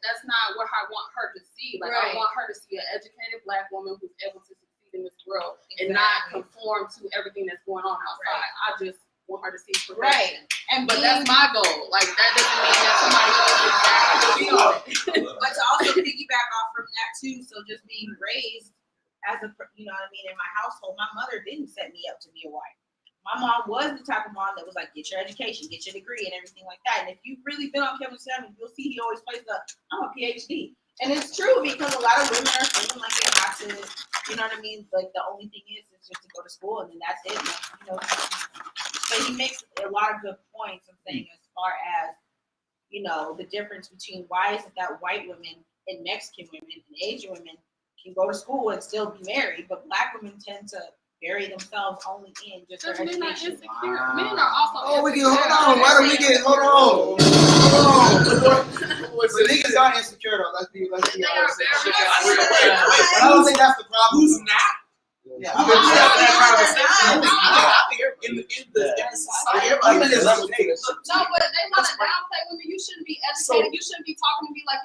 That's not what I want her to see. Like, I want her to see an educated Black woman who's able to succeed in this world and not conform to everything that's going on outside. I just want her to see progression. But that's my goal. Like, that doesn't mean that somebody else exactly be on it. But to also piggyback off from that too, so just being raised as a, in my household, my mother didn't set me up to be a wife. My mom was the type of mom that was like, get your education, get your degree, and everything like that. And if you've really been on Kevin's channel, you'll see he always plays I'm a PhD. And it's true because a lot of women are feeling like they have to, you know what I mean? Like, the only thing is just to go to school and then that's it. But he makes a lot of good points of saying as far as, the difference between why is it that white women and Mexican women and Asian women can go to school and still be married, but Black women tend to bury themselves only in just their education. Men are also Hold on. Why do we get? Hold on. But niggas are insecure though. Let's be honest. They are very I don't think that's the problem. Who's not? Yeah, I'm I'm not- here in the society. Everybody Everybody is is up. No, but they want to downplay women. You shouldn't be educated. You shouldn't be talking to me like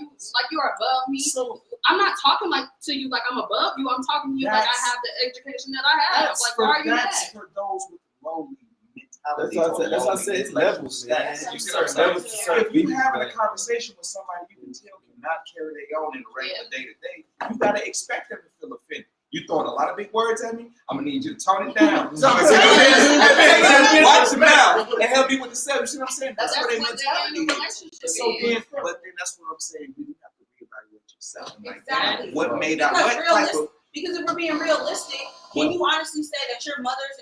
you're above me. So I'm not talking to you like I'm above you. I'm talking to you like I have the education that I have. Like, why are you mad? that's for those with lowly mentality. That's why I said it's levels, man. You You see what I'm certain levels to saying? certain If you people, having a man. conversation with somebody you can tell cannot carry their own in the regular day to day, you gotta expect them to feel offended. You throwing a lot of big words at me, I'm gonna need you to tone it down. So I'm saying, watch your mouth and help me with the subject. You see what I'm saying? That's what their what they're in mentality the is. relationship So is. then, but then that's what I'm saying. You have to reevaluate yourself. Like, Exactly. what made out? Because What type of? Because if we're being realistic, can you honestly say that your mothers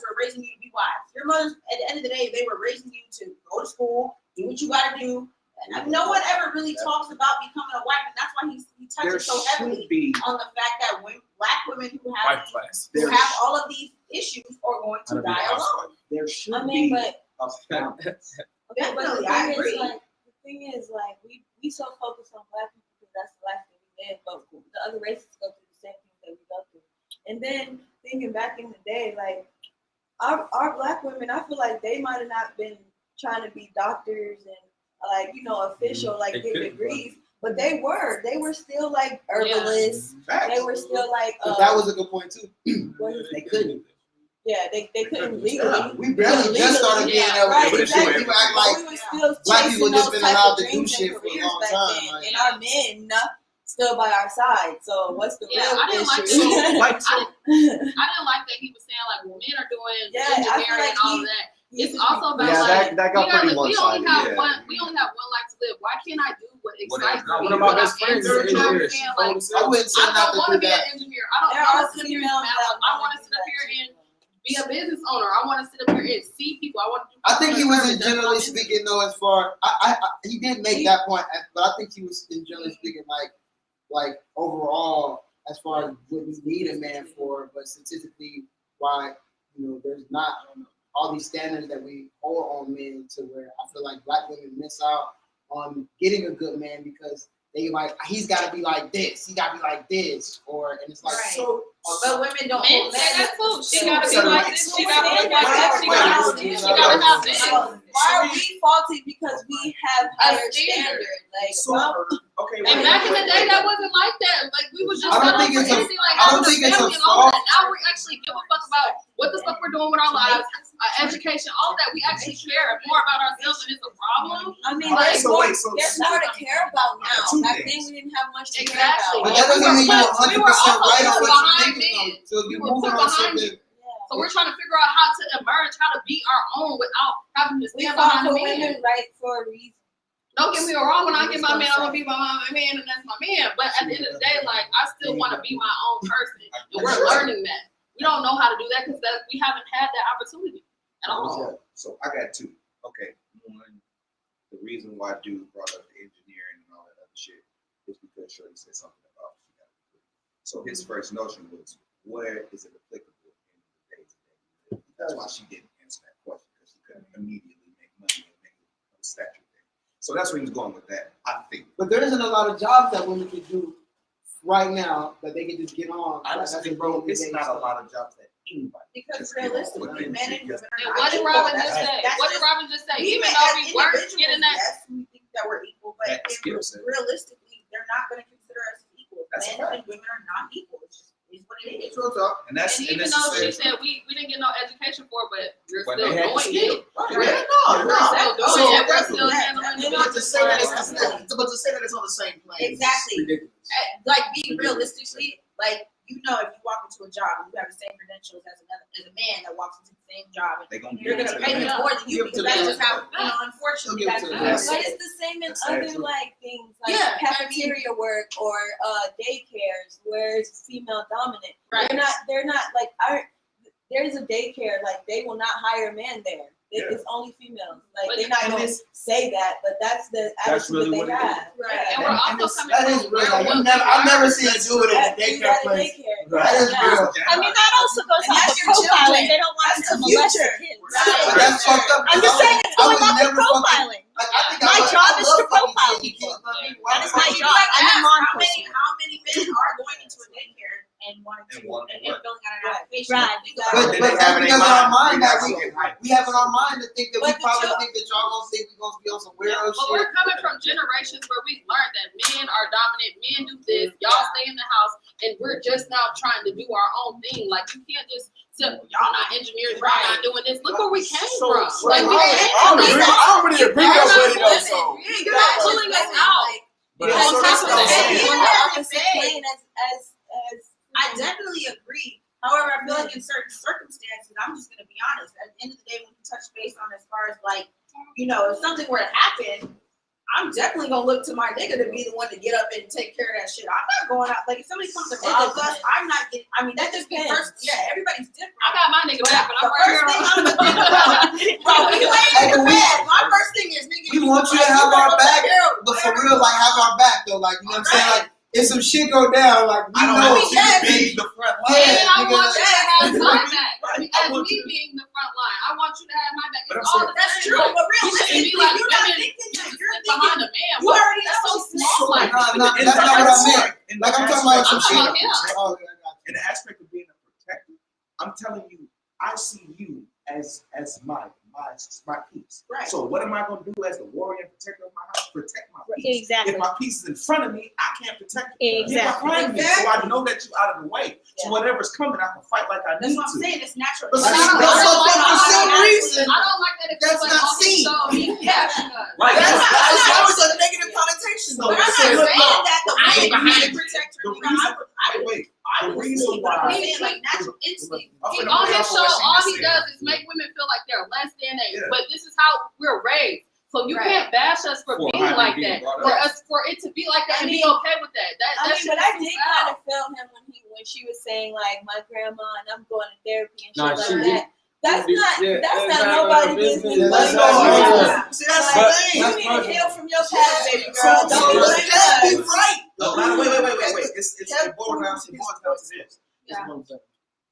were raising you to be wives? Your mothers, at the end of the day, they were raising you to go to school, do what you gotta do. And no one ever really talks about becoming a wife, and that's why he touches so heavily on the fact that black women who have all of these issues are going to die alone. There should I mean, be but a balance. Definitely, I agree. The thing is, like, we so focused on black people because that's the life that we live, but the other races go through the same things that we go through. And then thinking back in the day, like, our black women, I feel like they might have not been trying to be doctors and like, you know, official, like get degrees, but they were still like herbalists. Facts. They were still like But that was a good point too. They couldn't. yeah, they couldn't legally. We barely just started being able Right, to do exactly. shit. People act like we were still black chasing people just those been type allowed of to do dreams shit and for a careers long back time, then, like- and our men still by our side. So what's the Yeah, I didn't real like issue? that. I didn't like that he was saying like, well, men are doing Yeah, I feel engineering like and all of that. It's also about Yeah, like that got pretty we only one-sided, have yeah. one. We only have one life to live. Why can't I do what excites me? One of my best friends is an You know what I'm engineer. saying? Like, I wouldn't say I not don't want to to do be an that. engineer. I don't There want are to sit up here females and that I want to sit up here and be a business owner. I want to sit up here and see people. I want to do. I think he customer wasn't service. generally That's my speaking though, as far he did make that point, but I think he was in generally speaking like overall as far as what we need a man for, but statistically why there's not all these standards that we hold on men to where I feel like black women miss out on getting a good man because they like he's got to be like this, he got to be like this, and it's like Right. so. But women don't Men hold say that too. She gotta be So like like- this. She gotta look like that. She gotta have this. Why are we faulty because we have higher standard. standard? Like, So, well, okay. And back in the day, that wasn't like that. Like we was just I don't set up think for it's a- anything like I don't having think a it's a family and all fault. that. Now we actually give a fuck about what the fuck we're doing with our lives, education, all that. We actually care more about ourselves, and it's a problem. I mean, Alright, there's so more, wait, so- there's more to care about now. Two Back then, things. we didn't have much to Exactly. care But about. that doesn't mean you're 100% We were also right on put what behind you think. men. So We you were moving put on behind something. So we're trying to figure out how to emerge, how to be our own without having to We stand fought behind for a man. women right for a reason. Don't get me wrong, when I get my man, I'm gonna be my man, and that's my man. But at the end of the day, like I still want to be my own person, and we're learning that. We don't know how to do that because we haven't had that opportunity at all. So I got two. Okay, one, the reason why dude brought up the engineering and all that other shit is because Shorty said something about she got to do. So his first notion was, where is it applicable in the day-to-day? That's why she didn't answer that question, because she couldn't immediately make money and make a statue thing. So that's where he was going with that, I think. But there isn't a lot of jobs that women can do right now that they can just get on. Honestly, bro, it's not a lot of jobs that anybody. Because just get on realistically, with. men and women And are what not did equal. Robin That's- just say? that's What did just- Robin just say? Even Even as though we weren't individuals, getting that. yes, we think that we're equal, but That skill set. realistically, they're not going to consider us equal. That's a Men fact. and women are not equal. It's just is what it is. Real talk. And that's And and even that's though the she same. said we didn't get no education for it, but we're But still they had the doing skill. it. Right. We're No. still doing So it. We're that's still what- handling you it. know, But to say that it's on the same plane. Exactly. is ridiculous. Like be realistically, like if you walk into a job and you have the same credentials as a man that walks into the same job, and They gonna you're give it gonna to pay the them man. more than you Give it to because the that's just man. how unfortunately Give it that's to the how man. it But is. it's the same in That's sad, other too. like things like Yeah, cafeteria work or daycares where it's female dominant. Right. They're not like there's a daycare like they will not hire a man there. It's only females. Like But- they're not and gonna this- say that, but that's the attitude really that they what it is. have. Right. Yeah. And we're And also That coming is from real. where Like, we I've never were. seen a dude in a Do daycare that at place. daycare. That is Yeah. real. I mean, that also goes And off that's of your profiling. children. They don't want That's to the molest future. their kids. But that's fucked up. I'm just saying it's I going would off of never fucking- profiling. Like, I think My I would- job I is love to fucking profile kids. people. Why That is the my fuck job. you- I'm in law How many enforcement. men are going into a daycare and wanting to And wanting to and work. feeling information. Right. But that's because in our mind that we have in our mind to think that we But the probably truth- think that y'all gonna think we gonna be on some weirdo But shit. we're coming from generations where we learned that men are dominant, men do this, y'all stay in the house, and we're just now trying to do our own thing. Like you can't just say, y'all not engineers, y'all not doing this. Look where we came from. Like we I don't really agree with that, buddy, though. So you're not pulling us out. But on so top that's of what I'm that, saying. you're on the not opposite plane as I definitely agree. However, I feel like in certain circumstances, I'm just gonna be honest. At the end of the day, when you touch base on as far as like, you know, if something were to happen, I'm definitely gonna look to my nigga to be the one to get up and take care of that shit. I'm not going out like if somebody comes to rob us, I'm not getting. I mean, that just be first. Yeah, everybody's different. I got my nigga back, but I'm The right first thing here. I'm gonna think about, bro, when you ain't in the bed, my first thing is nigga. We want you to have our back, but for real, like have our back though. Like you know what I'm saying? Like if some shit go down, like we I don't know. want you to be the front line. Yeah, And I nigga, want you to have my back. Right. As me being the front line, I want you to have my back. But It's I'm all the That's same. true, Like, but you shouldn't be realistically, like you're not women thinking that. You're behind thinking a man. you already That's so know. small. Like, That's not what I meant. Like I'm talking about some I'm shit. talking about him. Oh, yeah, I got you. In the aspect of being a protector, I'm telling you, I see you as my piece. Right. So what am I gonna do as the warrior and protector of my house? Protect my piece. Exactly. If my piece is in front of me, I can't protect it. Get Exactly. behind me, so I know that you're out of the way. So whatever's coming, I can fight like I That's need what I'm to. saying. It's natural. But But see, I don't that's like what that. for some reason. I don't like that if That's it's like not on his seen. show, he's passionate. Like That's always a negative connotation though. But I'm not Say, look, saying that the I ain't way you behind should protect her. the You know, reason, wait, the reason but I'm why. saying like natural instinct. I'm He, finna on play his off of show, what she all just he said. does is make women feel like they're less than they. Yeah. But this is how we're raised. So you can't bash us for being how like we being that. brought For up. us, for it to be like that I and be mean- okay with that. That I mean, shit but I is did too kind foul. of feel him when she was saying like my grandma and I'm going to therapy and Nah, shit she like did. that. That's Yeah, not yeah, that's that's not not nobody's her business. business. Yeah, but that's you not know, her like, See, that's But- the thing. you need to heal from your past, baby girl. So Don't let's blame get us. it right. No, wait. It boils down to this. Yeah.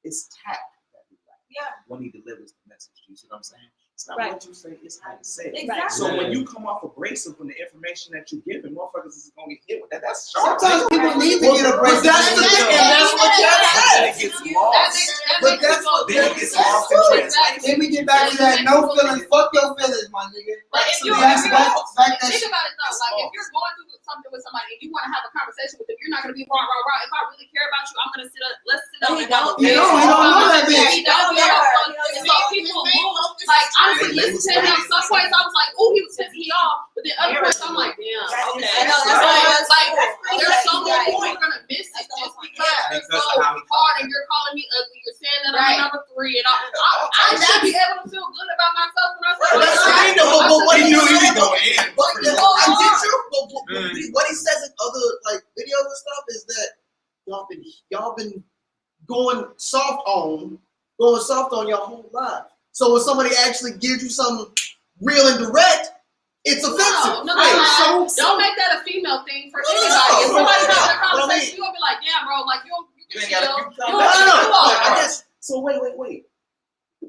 It's tact that we lack Yeah. when he delivers the message. You see what I'm saying? It's not Right. what you say, it's how you say it. Exactly. So when you come off abrasive from the information that you're giving, motherfuckers is gonna get hit with that. That's sharp. Sometimes people need to get abrasive. that's the thing, and that's what Jeff said. It gets That lost. makes But you that's go what- Then through. it gets That's lost in true, translation. exactly. Then we get back to that no feelings. Fuck your feelings, my nigga. But if you Back that think shit. about it though, like if you're going through something with somebody and you want to have a conversation with them, you're not gonna be rah. If I really care about you, I'm gonna sit up. Let's sit down He and have a don't. He don't know that bitch. He don't He care. don't. So people move. Like honestly, listen to him. Some points I was like, "Ooh, he was pissing me off," but then other points I'm like, "Damn, okay." I know, that's why I was Like cool. there's so many Right. people who are gonna miss it That's the just whole point. because you're Because so of how he hard and you're calling me ugly. You're saying that Right. I'm number 3, and I should be able to feel good about myself when I say Well, that's the thing, though, but what He he knew he said, was going in. But Yeah. I get you. But Mm. what he says in other like videos and stuff is that y'all been going soft on your whole life. So when somebody actually gives you something real and direct, it's offensive. No. Right. Don't make that a female thing for No, anybody. no, If somebody no, has a no, I conversation, mean- you gonna be like, "Damn, bro, like you You can ain't gotta chill. keep You coming don't back. have to do all I that." guess. So wait.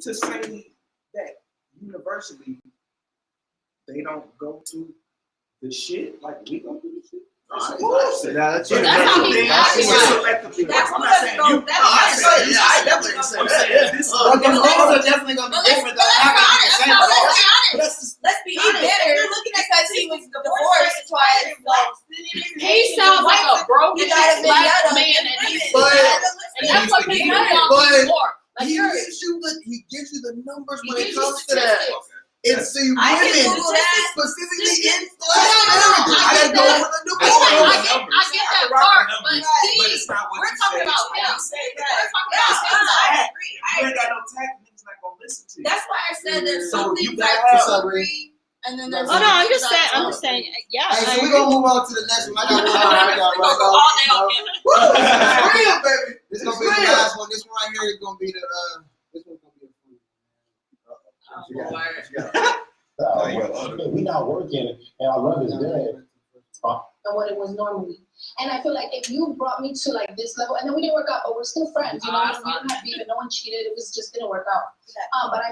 To say that universally they don't go to the shit like we go to the shit. That's Bullshit. that's That's how he acts. I'm not saying you. I definitely didn't say that. But them laws are definitely gonna be different. They're not gonna be the same at all. Let's be honest. better. You're looking at Because he was divorced twice. He sounds like a broken You gotta be black better. man, and he's But- and that's what he does But- more. Like He you're, gives you the numbers he when it gives you comes to that. statistics. It's the I can women Google that. specifically in No, I I get gotta go that. with the I numbers. get that part, but But he, it's not what we're you talking say. about him. I We're talking about him. agree. If you ain't got no tact, niggas not gonna listen to you. That's why I said there's So some you things gotta I have- disagree, and then there's Oh no, I'm just saying. some I'm just saying. Yeah. Hey, so I we're agree. gonna move on to the next one. I got one more. I got We gonna go all day on him. Woo! Real, baby. This is gonna be the last one. This one right here is gonna be the this one's gonna be the We not working, and our love is dead. And what it was normally. And I feel like if you brought me to like this level, and then we didn't work out, but we're still friends, you know, we didn't have beef, and no one cheated, it was just didn't work out. But I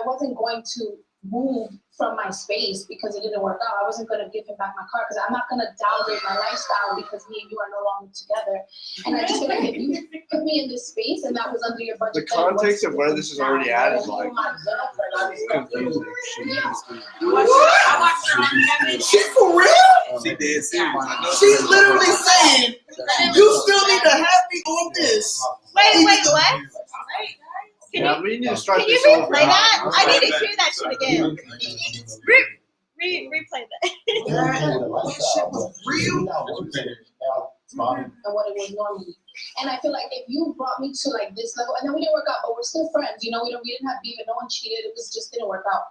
wasn't going to move from my space because it didn't work out. I wasn't going to give him back my car because I'm not going to downgrade my lifestyle because me and you are no longer together. And I just feel like if you put me in this space and that was under your budget, The context of where this is already at is like confusing. She for real? She did serious. I know She's literally saying, you still need to have me on this. Wait, what? Yeah, we need to start Can you this over. replay that? I need to hear that shit again. Replay that. That shit was real. and what it was normally. And I feel like if you brought me to like this level, and then we didn't work out, but we're still friends, you know, we didn't have beef, and no one cheated, it was just didn't work out.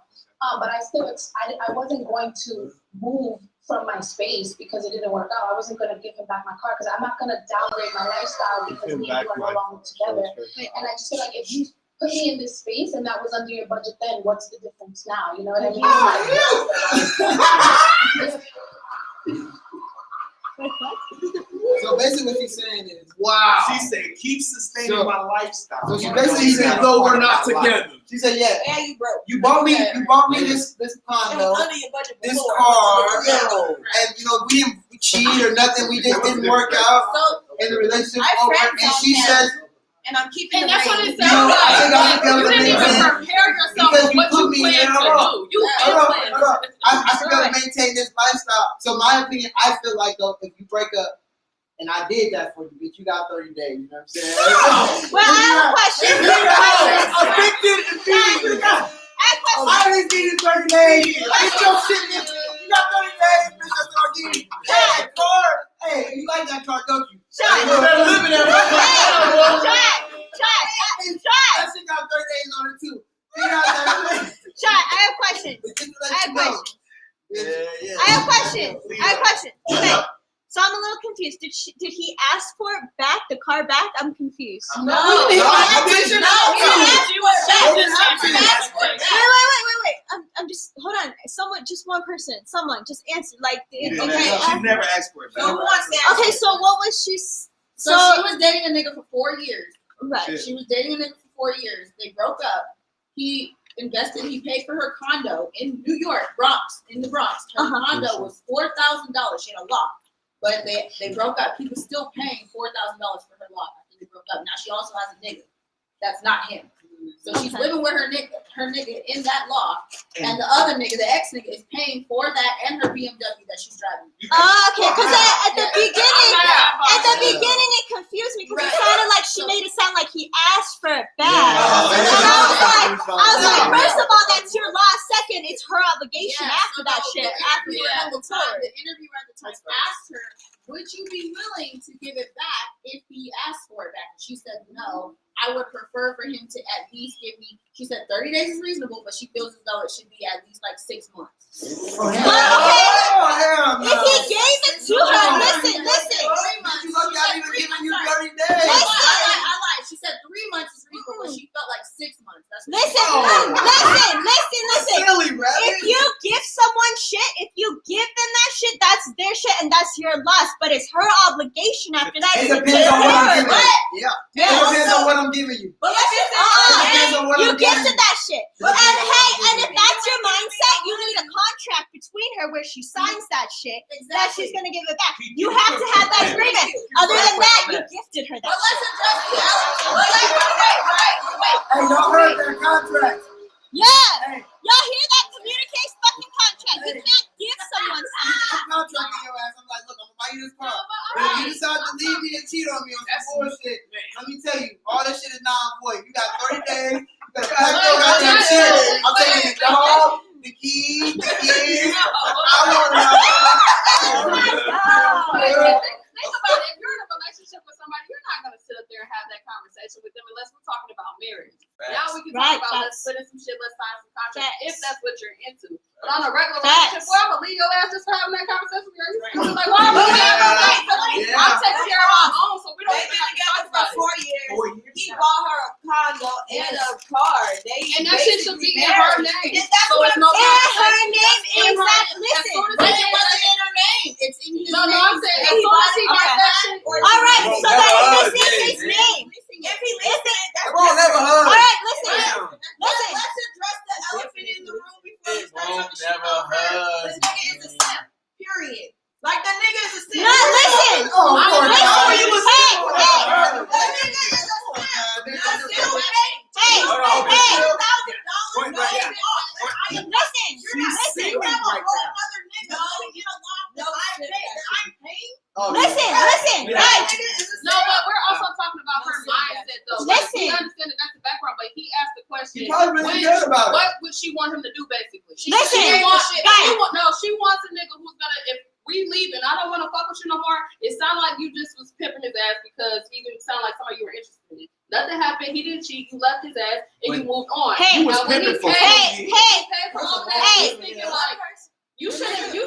But I still, I wasn't going to move from my space because it didn't work out. I wasn't going to give him back my car because I'm not going to downgrade my lifestyle because me and you are no longer together. And I just feel like if you put me in this space and that was under your budget then, what's the difference now? You know what I mean? So basically what she's saying is, Wow. She said, keep sustaining my lifestyle. so she basically said, no, we're not together. she said, yeah, And you broke. you bought me this It condo, was under your budget this before. car, and you know, we didn't cheat or nothing, we just didn't work out, So, and the relationship I over, friend and she zoned said, and I'm keeping And the that's what rate. it sounds I think I'm like. together You didn't with even him. prepare yourself Because for you what put you me plan in, to hold on. do. You hold plan. on, I should be able to maintain this lifestyle. So my opinion, I feel like though, if you break up, and I did that for you, bitch, you got 30 days, you know what I'm saying? Well, I have a question. Evicted immediately. I have a question. I just needed 30 days. Get your shit in. You got 30 days, bitch. That's all I give you. Hey, that car. Hey, you like that car, don't you? Shut. You better live in that motherfucker. Shut. That shit got 30 days on it, too. Get out that shit. Shut. I have a question. I have a question. Okay. So I'm a little confused. Did he ask for it back, the car back? I'm confused. No. Wait. I'm just, hold on. Someone, just one person. Someone, just answer. Like, She okay. never asked for it back. Okay, so what was she? So she was dating a nigga for 4 years. Right. She was dating a nigga for 4 years. They broke up. He invested. He paid for her condo in New York, in the Bronx. Her condo was $4,000. She had a lot, but they broke up. He was still paying $4,000 for her lot after they broke up. Now she also has a nigga. That's not him. So she's living with her nigga in that lot, and the other nigga, the ex nigga, is paying for that and her BMW that she's driving. Okay, because at the beginning it confused me because it sounded like she made it sound like he asked for it back. And I was like, first of all, that's your law. Second, it's her obligation after that shit. After the interviewer at the time asked her, would you be willing to give it back if he asked for it back? And she said no. I would prefer for him to at least give me, she said 30 days is reasonable, but she feels as though it should be at least like 6 months. Oh, hell no. If he gave it to her, listen. You look at even giving you 30 days. I lied. She said 3 months is reasonable, but she felt like 6 months. That's what Listen. Silly, bro. If you give someone shit, if you give them that shit, that's their shit and that's your loss. But it's her obligation after that. It depends on what I'm giving you. Yeah. It depends on what I'm giving you. But you gifted that shit. And if that's your mindset, you need a contract between her where she signs that shit that she's gonna give it back. You have to have that agreement. Other than that, you gifted her that shit. Hey, y'all heard that contract. Yeah. Y'all hear that? Communication fucking contract. You can't give someone something. Contract in your ass. I'm like, look, I'm gonna buy you this car. But if you decide to leave me and cheat on me on some bullshit, let me tell you, all this shit is non-void. You got 30 days. You got goddamn shit. I'm taking the dog, the keys, the kids. I want it all. Think about it. If you're in a relationship with somebody, you're not going to sit up there and have that conversation with them unless we're talking about marriage. Yeah, we can talk about let's split some shit, let's sign some contracts if that's what you're into. But on a regular relationship, well, I'm going to leave your ass just for having that conversation with you. It's like, why am I I'm taking care of my own, so we don't even have to talk about it. 4 years. He bought her a condo and a car. And that shit should be in her name. So it's no In her name, exactly. As Listen. soon as it wasn't in her name. it's in his name. No, I'm saying as soon as he gets that shit. All right, so that is his name. If he listens, that's Come on, never All hug. right, listen. Let's address the elephant in the room before never hugs. This nigga is a simp. Period. Like the nigga is a simp. No, listen. Oh, of course not. Hey, The nigga is a simp. Hey, Hold on, hey, Point right there. listen, You listen, have a whole other nigga to get along with I'm paying. Oh, listen, guys. No, but we're also talking about her mindset, though. Like, we Listen. understand that that's the background, but he asked the question. She probably really cared about it. What would she want him to do, basically? Listen, she wants, guys. she wants a nigga who's gonna, if we leave and I don't want to fuck with you no more, it sounded like you just was pimping his ass because he didn't sound like somebody you were interested in. Nothing happened. He didn't cheat. You left his ass and you moved on. Hey, now, when he paid for all that, Hey. he's thinking like, you shouldn't. Let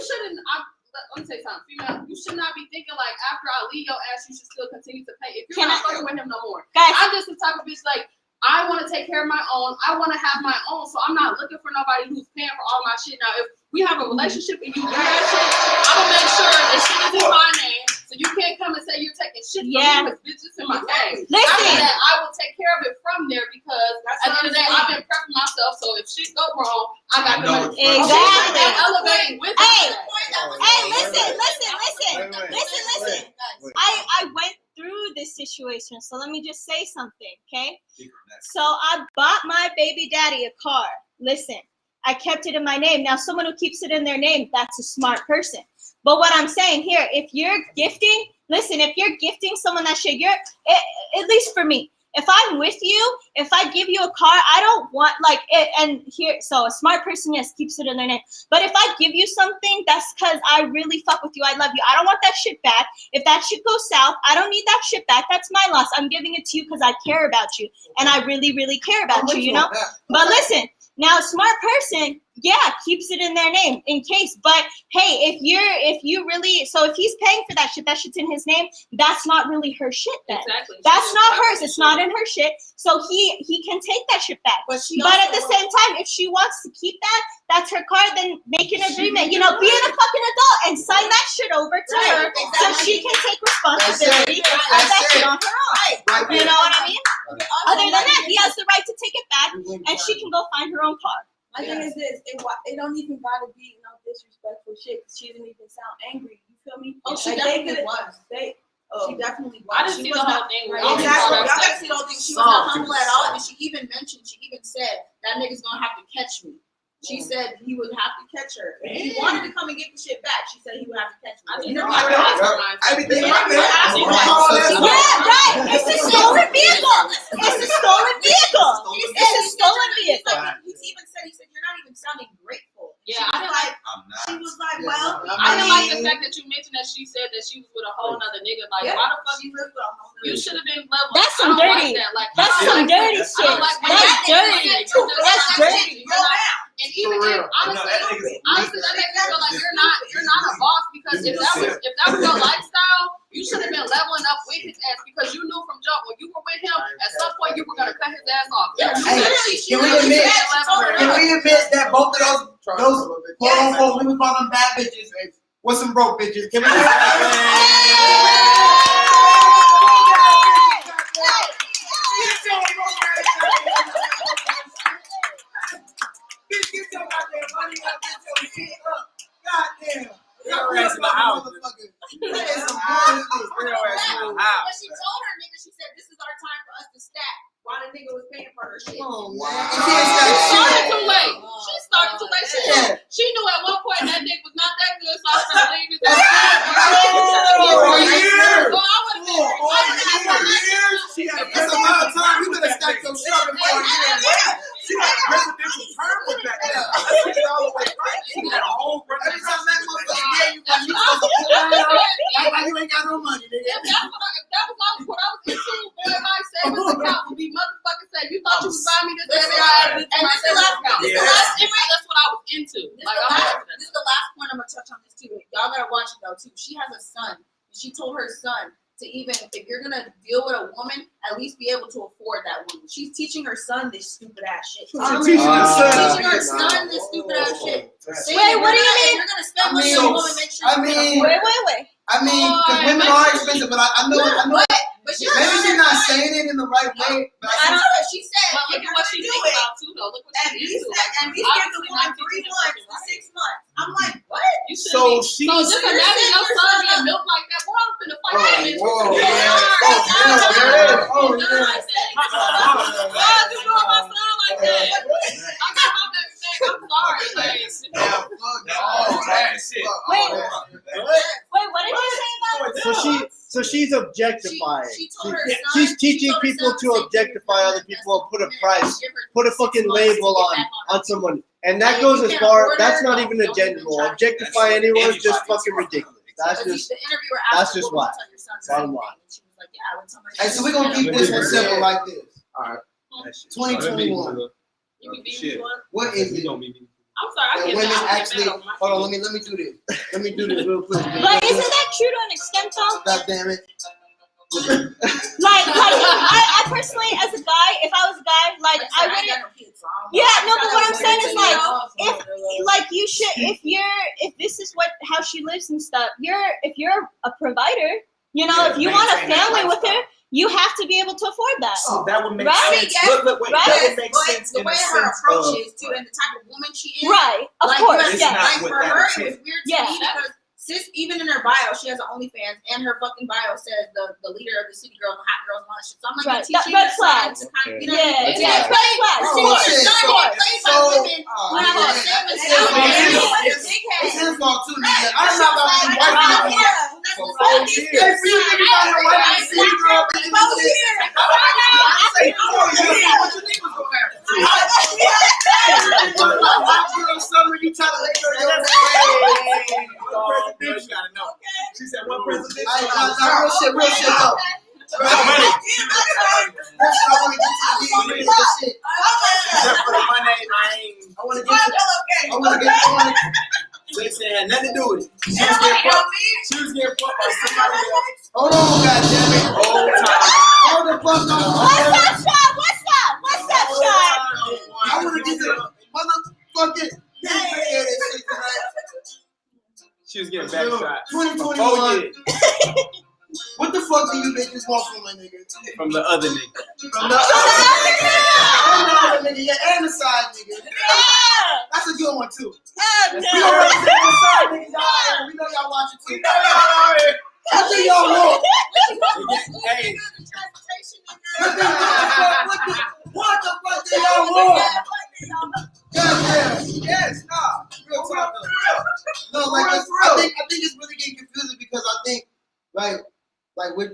me say something, female. You should not be thinking like after I leave your ass, you should still continue to pay. If you're not fucking with him no more, Guys. I'm just the type of bitch like I want to take care of my own. I want to have my own, so I'm not looking for nobody who's paying for all my shit. Now, if we have a relationship and you do that shit, I'm gonna make sure that shit is in my name, so you can't come and say you're taking shit from me because bitches in my name. Listen. After that, I will take care of it from there because at the end of the day, I've been prepping myself. So if shit go wrong, I got the money. Exactly. I'm elevating with Hey, that. hey, listen. I went through this situation, so let me just say something, okay? So I bought my baby daddy a car. Listen, I kept it in my name. Now, someone who keeps it in their name, that's a smart person. But what I'm saying here, if you're gifting, listen, if you're gifting someone that shit, at least for me, if I'm with you, if I give you a car, I don't want like it. And here, so a smart person, yes, keeps it in their name. But if I give you something, that's because I really fuck with you. I love you. I don't want that shit back. If that shit goes south, I don't need that shit back. That's my loss. I'm giving it to you because I care about you. And I really, really care about you, you know? But listen, now a smart person, yeah, keeps it in their name in case. But hey, if he's paying for that shit's in his name, that's not really her shit then. Exactly. That's not hers. It's not in her shit. So he can take that shit back. But at the same time, if she wants to keep that's her car, then make an agreement. You know, be a fucking adult and sign that shit over to her so she can take responsibility and have that shit on her own. You know what I mean? Other than that, he has the right to take it back and she can go find her own car. My thing is this: it don't even gotta be no disrespectful shit. She didn't even sound angry. You feel me? Oh, she like, definitely was. She definitely was. I didn't see the whole thing. Exactly. Y'all gotta see the whole thing. She was not humble at all, and she even said that nigga's gonna have to catch me. She said he would have to catch her. If he wanted to come and get the shit back, she said he would have to catch me. Everything right there. Yeah, right. It's a stolen vehicle. It's a stolen vehicle. It's a stolen vehicle. He said, you're not even sounding grateful. Yeah, I didn't like. She was like, well, I didn't like the fact that you mentioned that she said that she was with a whole nother nigga. Like, why the fuck she lived with a whole nother you should have been level? That's some dirty. That's some dirty shit. That's dirty. That's dirty. And even then, honestly, that makes me feel like you're not a boss because if that was your lifestyle, you should have been leveling up with his ass because you knew from jump when you were with him, at some point you were gonna cut his ass off. Hey, can we admit that both of those quote unquote, we would call them bad bitches with some broke bitches? Can we admit Get your goddamn money up, get your shit up. Goddamn. Your ass in the house. But she told her nigga, she said, this is our time for us to stack while the nigga was paying for her shit. Oh, She started too late. She knew at one point that dick was not that good, so I started leaving his That's a lot of time. You better stack your shit up before she had a presidential term with that. That's it all the way right. She had a whole every time that motherfucker gave you money, you supposed to pull it out. Act like you ain't got no money, nigga. If that was what I was into, boy, my savings account would be motherfucking say, you thought you was buying me this baby, I added it to my savings account. That's what I was into. This is the last point I'm gonna touch on this too. Y'all gotta watch it though too. She has a son. She told her son to even, if you're gonna deal with a woman, at least be able to afford that woman. She's teaching her son this stupid ass shit. Teaching her son this stupid ass shit. Wait, what do you mean? If you're gonna spend money on a woman, make sure Wait. I mean, because women are expensive, but I know. But she Maybe she's not saying it in the right way. But I don't know. She said, But look at what she thinks about too, though. Look what and she we into. said, and we said the one 3 months to 6 months. I'm like, what? You should So be. she. So just imagine your son being milked like that. Boy, I'm finna fight that bitch. whoa. Oh, yeah. Why you doing my son like that? I got my baby back. I'm sorry, man. Wait, what did you say about? So she's objectifying. She told her son, She's teaching she told her people son to say, objectify "You're other the people and put a best price, woman ever. put a fucking label on someone. And that goes as far, that's not even a gender role. Objectify anyone is just fucking ridiculous. That's just, The interviewer that's asked her, just "What why. would you tell your son to Bottom say?" line. And she was like, "Yeah, I would tell my Hey, son so we're gonna to keep say this that." one simple like this. Alright. 2021. You be beating Shit. me one? What is it? I'm sorry, I that get women mad. I get actually? mad over my Hold on, shit. let me do this. Let me do this real quick. But isn't that true to an extent, though? God damn it. Like I personally, as a guy, if I was a guy, like I wouldn't. Yeah, no, but what I'm saying is like, if like you should, if this is how she lives and stuff, if you're a provider, you know, if you want a family with her, you have to be able to afford that. So that would make Right? sense. Look, wait, Right? that would make But sense the in way the her sense approach of, is too, and the type of woman she is, Right, of like, course, you yeah. not like what for that her, is. it was weird to Yeah. me because sis, even in her bio, she has an OnlyFans, and her fucking bio says the leader of the City Girls and Hot Girls Lunch. So I'm like, Right. you're teaching Red your son flags. to kind of, you know, Yeah, it's yeah, like red flags. Oh, teaching your shit. son to get played by women who have a family It's his fault too, nigga. I'm not about to be white people. for 4 years. Hey, free niggas out here white people, city girl, bitches and shit. I say 4 years. What you think was gonna happen? Hot girl summer, you trying to make her your What president you gotta know? She said, what president? real shit though. That's what I want to get to the nitty-gritty of this shit. Except for the money, I want to get Listen, had nothing to do with it. She was getting fucked by somebody else. hold on, goddammit. Whole time. Hold the fuck on. What's up, Sean? I want to get to the motherfucking nitty-gritty of this shit tonight. She was getting back shot. 2021. 4 years What the fuck do you bitches want from a nigga? from the other nigga. From the other nigga, yeah, and the side nigga. That's a good one too. We don't want to say the side nigga, y'all. We know y'all watching too. What do y'all want? Hey, What the fuck do y'all want? Yes, nah. Real talk though. No, like I think it's really getting confusing because I think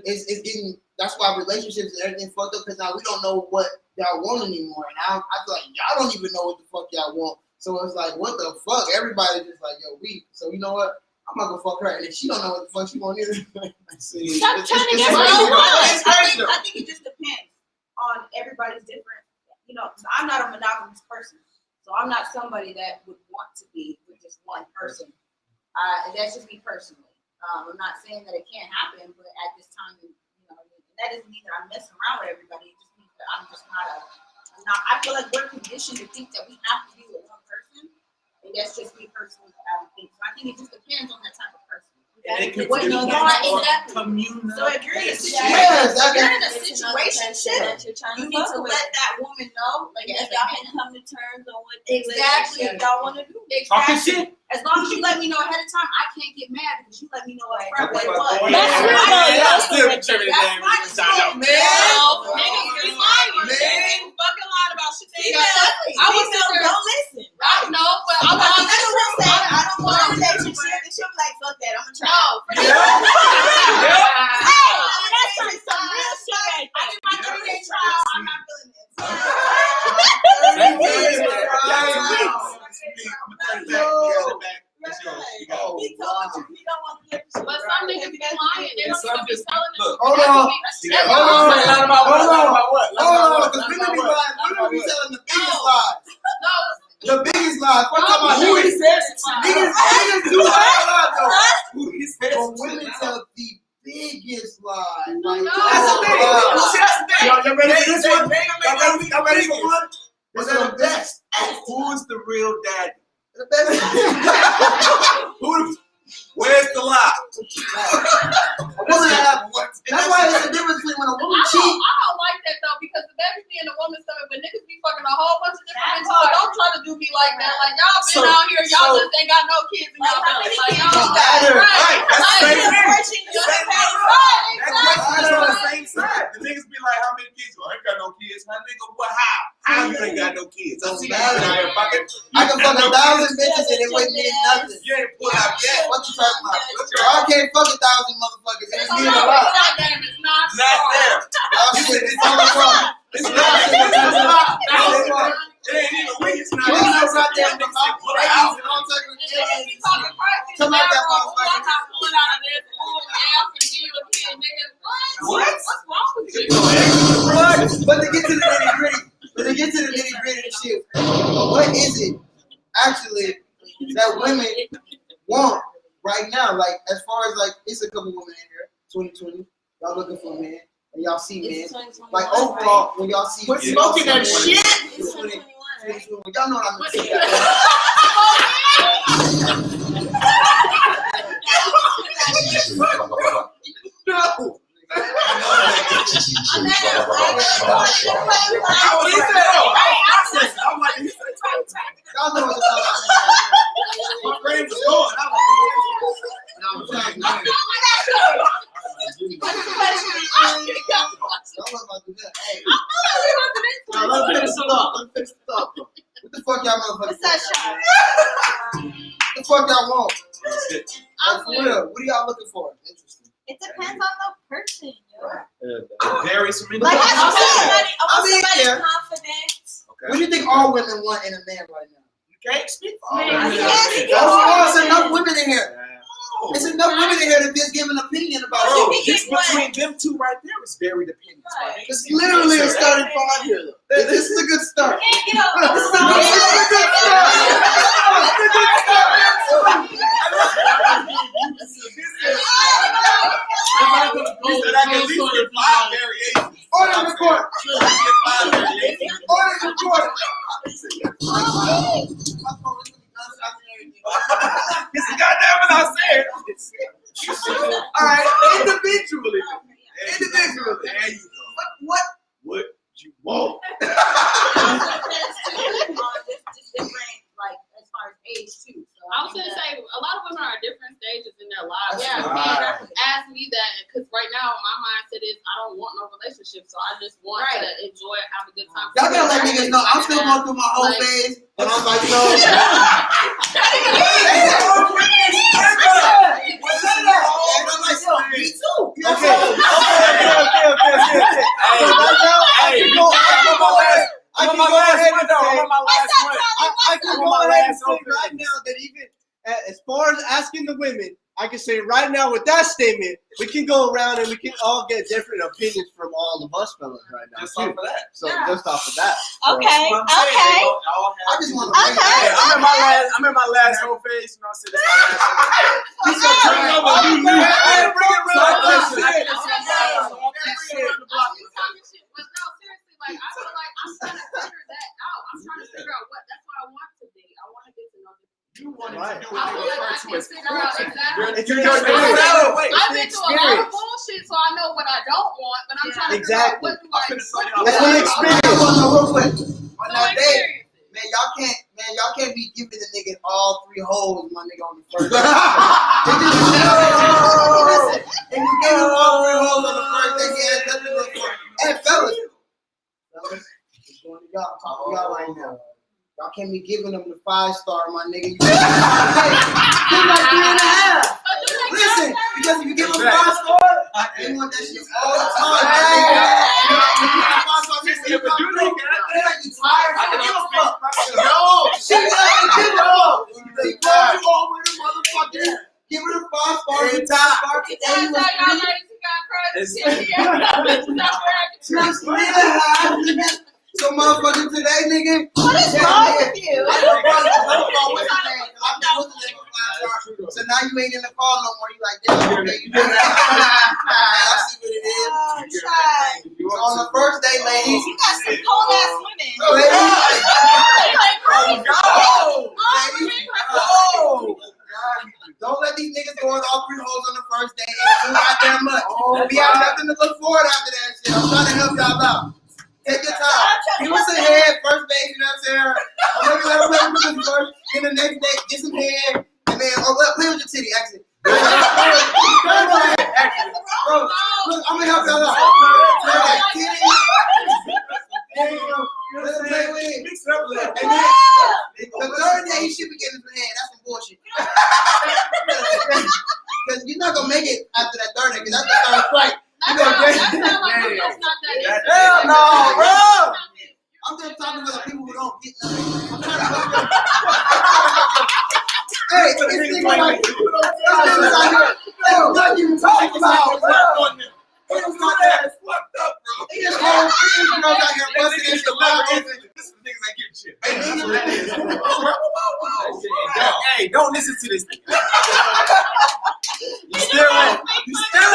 it's getting. That's why relationships and everything fucked up because now we don't know what y'all want anymore, and I feel like y'all don't even know what the fuck y'all want. So it's like, what the fuck? Everybody just like, yo, we. So you know what? I'm not gonna fuck her, and if she don't know what the fuck she want either. Stop trying to get I think it just depends on everybody's different. You know, I'm not a monogamous person, so I'm not somebody that would want to be with just one person. That's just me personally. I'm not saying that it can't happen, but at this time, you know, that doesn't mean that I'm messing around with everybody. It just means that I'm just not. I feel like we're conditioned to think that we have to be with one person, and that's just me personally. I think. So I think it just depends on that type of person. and it could What be you want exactly. communal. So if you're in a Yes, situation, you need to let that woman know, like, If as y'all y'all can come to terms on what exactly if y'all want to do. Talking Exactly. shit. As long as you let me know ahead of time, I can't get mad because you let me know up front what it was. That's real, though. That's That's still real. contributing That's to my everything. I know. No, niggas be lying. Niggas fucking lying about shit they got. I was there. don't listen. I know, but I'm Like, not. this will say, I don't want a relationship, and she'll be like, fuck that, I'm gonna try. No, for Yeah. Hey, that's some real shit right I there. did my 30-day trial. I'm not feeling this. He told you he don't want to relationship. but some niggas be lying. They don't Some even be just- telling the look, truth. hold on. That's Hold on. what we- Not about what? Not about what? Not Hold about on, what? because Not women about be what? lying. Women be telling the biggest lies. No, The biggest lies. What talking about? Who he says? Niggas do lie though. Who he says? But women tell the biggest lie. Like, That's the thing. oh, That's the thing. Y'all ready for this one? Y'all ready for one? What's the best? Who's the real daddy? The best. Who Where's the lie? A woman have. That's why it's a difference between when a woman cheat. I don't like that though because the baby be in a woman's stomach, but niggas be fucking a whole bunch of different bitches. So don't try to do me like that. Like y'all been out here, y'all just ain't got no kids in y'all belly. Like y'all Right, that's the same thing. Exactly. On the same side. The niggas be like, how many kids? I ain't got no kids. Huh, nigga, what? How you ain't got no kids? I see you out here fucking. I can fuck 1,000 bitches and it wouldn't mean nothing. You ain't pulled out yet. What you talking about? I can't fuck 1,000 motherfuckers. It's mean a lot. Not there. Y'all shit is all wrong. It's not there. It ain't even weak. It's not Come even out there. Come out that motherfucker. What? What's wrong with you? But to get to the nitty gritty and shit, what is it actually that women want right now? Like as far as like, it's a couple women in here, 2020, y'all looking for a man, and y'all see men. Like overall, when y'all see Quit smoking that shit. It's 2021. Y'all know what I'm saying. No. Y'all know what My brain was going. I What the fuck y'all motherfuckers? What the fuck y'all want? Like, for real, what are y'all looking for? Interesting. It depends on the person, yo. Very some Like I mean, yeah. confident. What do you think all women want in a man right now? You can't speak for all Man, women. There's enough women in here. There's enough women in here to just give an opinion about Bro, you. just between them two right there is very dependent. It's literally a starting five here. This is a good start. Can't get over This is a good Order the court. Order the court. It's a goddamn what I said. All right, individually. There you go. What you want? I was gonna say a lot of women are at different stages in their lives. That's You right. can't ask me that because right now my mindset is I don't want no relationship, so I just want to enjoy it, have a good time. Y'all gotta let niggas know I'm still going through my whole phase, and I'm like, yo. Me too. Okay. I can go ahead and say right now that even as far as asking the women, I can say right now with that statement, we can go around and we can all get different opinions from all of us fellas right now. Just off of that. So just off of that. Okay. I just want to. I'm in my last whole phase. You know, so this is my last Like I feel like I'm trying to figure that out. I'm trying to figure out that's what I want to be. I want to get to know this. You wanted Right. to do I what feel they like I refer to can as figure out exactly. It's your experience. I've been through a lot of bullshit, so I know what I don't want, but I'm trying to figure out what do I That's an experience. Real quick. On that day, experience. man, y'all can't be giving the nigga all three holes, my nigga, on the first. Listen, if you give him all three holes on the first day, he has nothing to look for. Hey, fellas, it's going to y'all. I'm talking to y'all right now. Y'all can't be giving them the 5-star, my nigga. You give like 3.5. Listen, because if you give them 5-star, they want that shit all the time. You tired? I don't give a fuck. Yo, she doesn't give a fuck. They brought you over the motherfucker. Give her the 5-star. Every time. So motherfucker today, nigga. What is wrong with you? So now you ain't in the call no more. You like, damn, okay, you doing that? I see what it is. Oh, try. So on the first day, ladies, You got some cold ass women. don't let these niggas going all 3 holes on the first day and too goddamn much. We have nothing to look forward after that shit. I'm trying to help y'all out. Take your time. Give us a head, first base, you know what I'm saying? Maybe let him play with first, then the next day, get some head, and then, play with your titty, actually. Bro, look, I'm gonna help y'all out. Titty. Let him play with it. And then, the third day, he should be getting some head. That's some bullshit. Because you're not gonna make it after that third day, because that's the third strike. Hell no, bro! I'm just talking to the people who don't get nothing. I'm trying to help them. Hey, this nigga like people don't get nothing. They don't know you talking about, bro. It's not that. It's fucked up, bro. He just goes out here busting his mouth. This niggas ain't getting shit. Hey, don't listen to this nigga. You still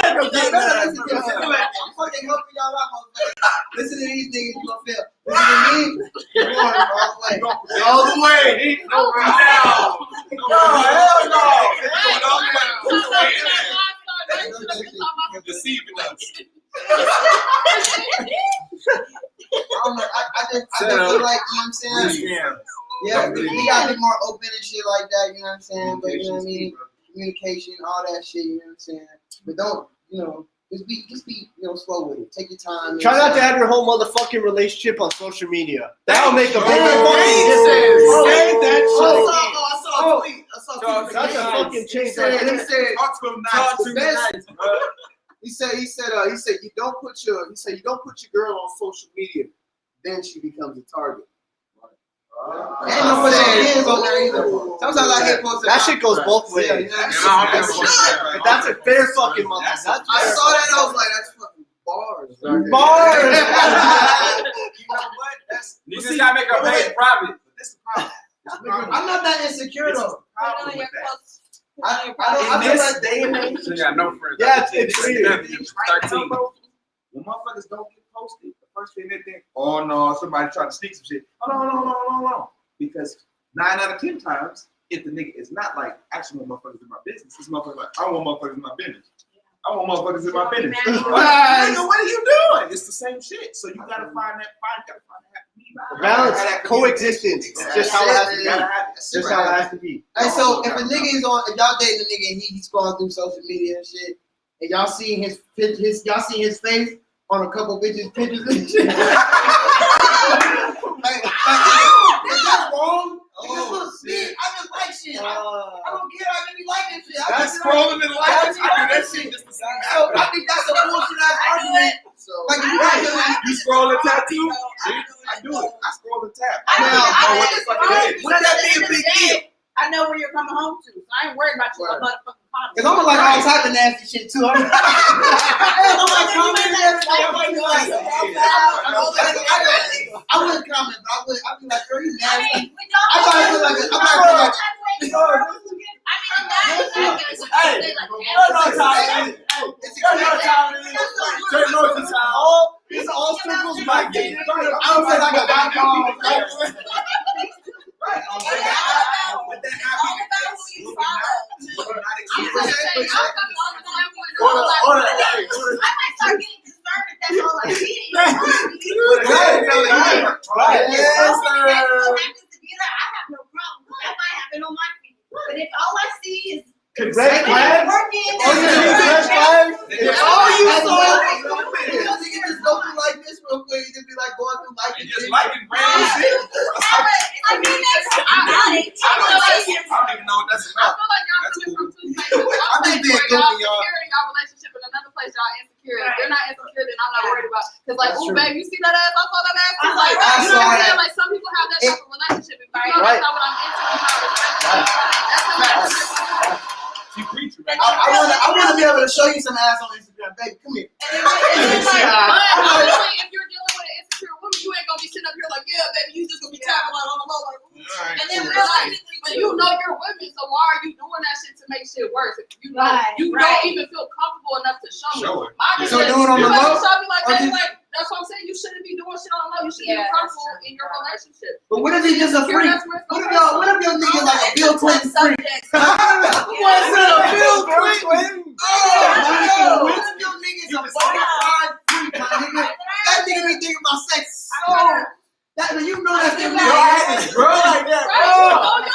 ain't gonna get nothing. I'm fucking helping y'all out, motherfucker. Listen to these niggas, you gonna feel. Listen to me, you're going all the way. All the way. No, hell no. You're deceiving us. I don't know. I just feel like, you know what I'm saying? Yeah, we gotta be more open and shit like that, you know what I'm saying? But, you know what I mean? Communication, all that shit, you know what I'm saying? But don't, just be, slow with it. Take your time. Try not to have your whole motherfucking relationship on social media. That'll make a big fucking difference. That's I saw a tweet. a fucking change. He said, Talk to him nice. He said you don't put your girl on social media, then she becomes a target. Ain't no put your hands on there either. Sometimes I hate posting. That shit goes both ways. But that's a fair fucking mother. I saw that. I was like, that's fucking bars. Bars. You know what? You just gotta make our page private. But this is the problem. I'm not that insecure though. Problem with that. I feel like day and age, you got no friends. Yeah, it's weird. Right now, bro, when motherfuckers don't get posted, the first thing they think, oh no, somebody trying to sneak some shit. Oh, no. Because 9 out of 10 times, if the nigga is not like, actually want motherfuckers in my business, this motherfucker like, I want motherfuckers in my business. I want motherfuckers in my business. Nigga, what are you doing? It's the same shit. So you gotta find that happy medium. Balance, coexistence. It's just how it has to be. Just how it has to be. Hey, so if a nigga is on, if y'all dating a nigga and he's scrolling through social media and shit, and y'all see his face on a couple bitches' pictures and shit. Is that wrong? Oh shit! I just like shit. I don't care. I really like this shit. That's scrolling and liking. I do that shit just the same. So I think that's a bullshit ass argument. Like you scroll and tap too? I do it. I scroll and tap. I know what the fuck it is. Would that be a big deal? I know where you're coming home to. So I ain't worried about your motherfucking comments. Cause I'm like all type of nasty shit too. I'm like commenting and everything. I wouldn't comment, but I'd be like, girl, you nasty. I probably feel like It's all circles back there. I don't feel like a black dog. Right. But if all I see is red flags? working, red flags? All you saw is just go through like this real quick. You just be like going through like You just liking random shit. I don't even know what that's about. I feel like y'all coming from two places. I'm just being Y'all goofy, y'all. secure in y'all relationship, and another place y'all insecure. If you're not insecure, then I'm not worried about. Cause like, oh babe, you see that ass? I saw that ass. Too. Like, you know what I'm saying? Like some people have that type of relationship. If you know that's not what I'm into, that's You preach, I want to be able to show you some ass on Instagram, baby. Come here. But honestly, if you're dealing with an insecure woman, you ain't gonna be sitting up here like, yeah, baby, you just gonna be tapping like on the low, like, and then realistically, but you know you're women, so why are you doing that shit to make shit worse? If you know you don't even feel comfortable enough to show it. So do it on the low? Show me like, That's what I'm saying. You shouldn't be doing shit on low. You should be comfortable in your relationship. But what if he just a freak? What if your nigga like a Bill Clinton freak? What's up, Bill Clinton? Oh, what if your nigga's a bona-fide freak, my nigga? That nigga be thinking about sex so. That you know that's your nigga. Bro, like that, Bro, bro.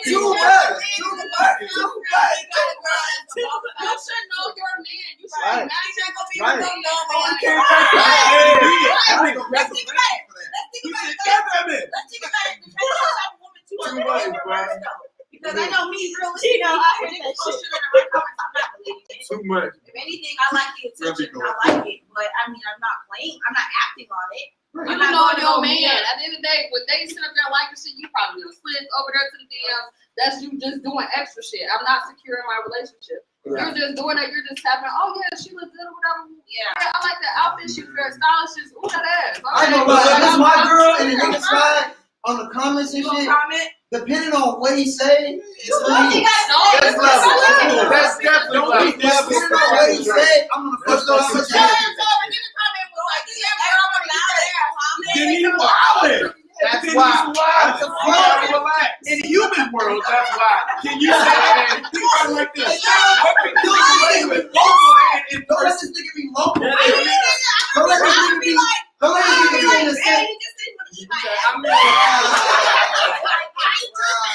Too much. You should know your man. You should Right. not just go be Right. with no Right. man. Let's think about it. Let's think about it. Depends on what type of woman you are. Because I know me, realistically, I heard that I'm shit. not believing it. Too much. If anything, I like the attention. I like it, but I mean, I'm not playing. I'm not acting on it. You know your man. At the end of the day, when they sit up there liking shit, you probably gonna slip over there to the DMs. That's you just doing extra shit. I'm not secure in my relationship. You're just doing that. You're just tapping. Oh yeah, she looks good or whatever. Yeah, I like that outfit. She's very stylish. She's ooh that ass. I know, but if it's my girl and the nigga slide on the comments and shit, Comment. depending on what he say, it's What you like, guys know? That's definitely don't be depending on what he say, I'm gonna fuck those Give shit. a comment with like, yeah, girl, I want to get that ass. Then you wild. That's Then why. you wild. That's why. Relax. In the human world, that's why. Can you say that? Think about it like this. What can you do with local and in Don't let person? this nigga be local. I Don't let this nigga be. Don't let this nigga be in the hey, same. you just didn't want to be like, I mean,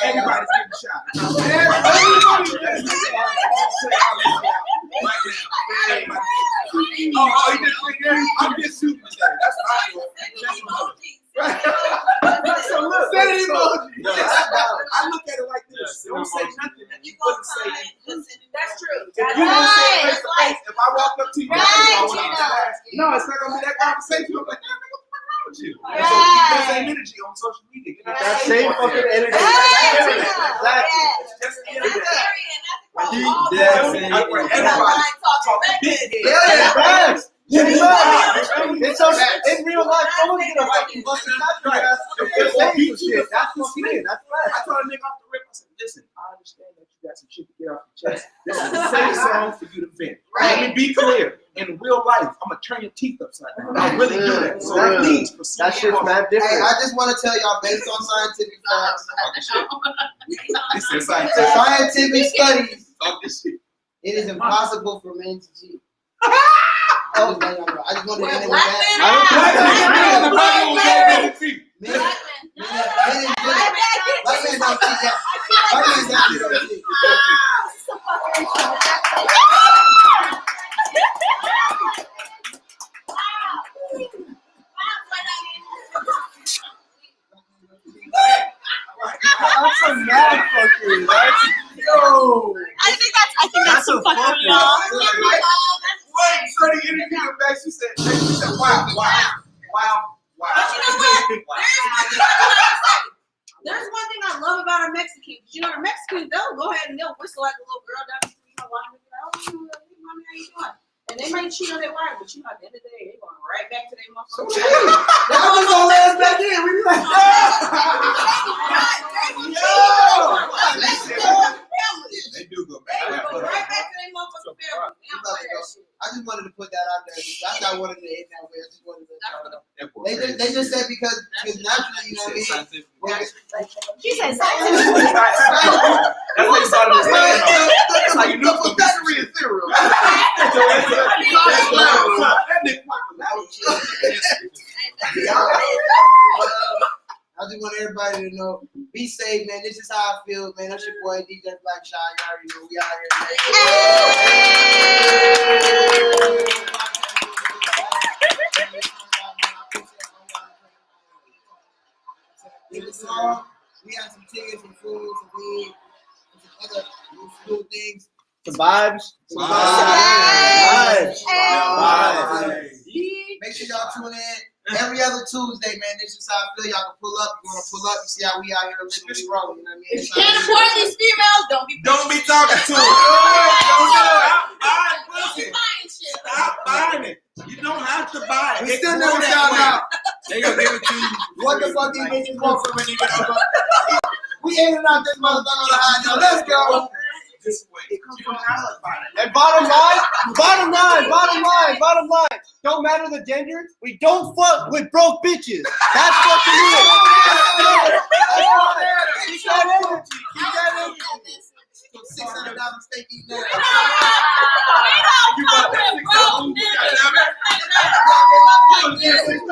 everybody's getting shot. Oh, you just think that? I'm just shooting today. That's what I do. So look, Send an emoji. I look at it like this. Don't say nothing that you wouldn't say. that's true. If you don't say it face to face, if I walk up to you, Right, no, it's not gonna be that conversation. I'm like, what's wrong with you? Right. So keep that same energy on social media. Get That same fucking energy. Right. Exactly. It's just And that's internet. scary, and that's He all. definitely where everybody talking big head. Facts. Yeah, It's so in real life, someone's gonna fucking bust your ass if they're saying some shit. That's what's it. That's I facts. told a nigga off the rip, I said, listen, I understand that you got some shit to get off your chest. This is a safe zone for you to vent. Let me be clear. In real life, I'm gonna turn your teeth upside down. I really do that. So please proceed. That shit's mad Hey, different. I just want to tell y'all, based on scientific facts, This is the scientific. scientific studies, Talk this shit. it is impossible for men to cheat. I just wanted to end it with Black that. men I don't think Black Men don't cheat. Black men definitely don't cheat. That's some mad fuckery. That's yo. I think that's some fuckery, y'all. Wait, so the interview her back, she said, wow. But you know what? There's one thing I love about our Mexicans. You know, the Mexicans, they'll go ahead and they'll whistle like a little girl down the street. You know, like, oh, mommy, how you doing? And they might cheat on their wife, but you know, at the end of the day, they're going right back to their motherfucker. That was gonna let us back in. We be like, They do go They back. go right back to their motherfucking family. They don't play that shit. I just wanted to put that out there. That's not wanted to end that way. I just wanted to let y'all know. They They just said because naturally, you know what I mean? She said That's how you started this thing. That's how you knew from battery and cereal. I just want everybody to know, be safe, man. This is how I feel, man. That's your boy, DJ Black Shy. You already know we out here. We got some tickets, some food, some weed, and some other cool things. The vibes. Vibes. Vibes. Make sure y'all tune in every other Tuesday, man. This is how I feel. Y'all can pull up. You want to pull up and see how we out here living this road. You know what I mean? If you can't afford these females, don't be talking to them. Stop buying it. You don't have to buy it. We still never found out. They gonna give it to you. What the fuck these bitches want from a nigga? We ended out this motherfucker on a high note. Let's go. this way. You don't have to find it. And bottom line. Don't matter the gender. We don't fuck with broke bitches. That's fucking it. Keep that energy. $600 steak eat now. You got that $600.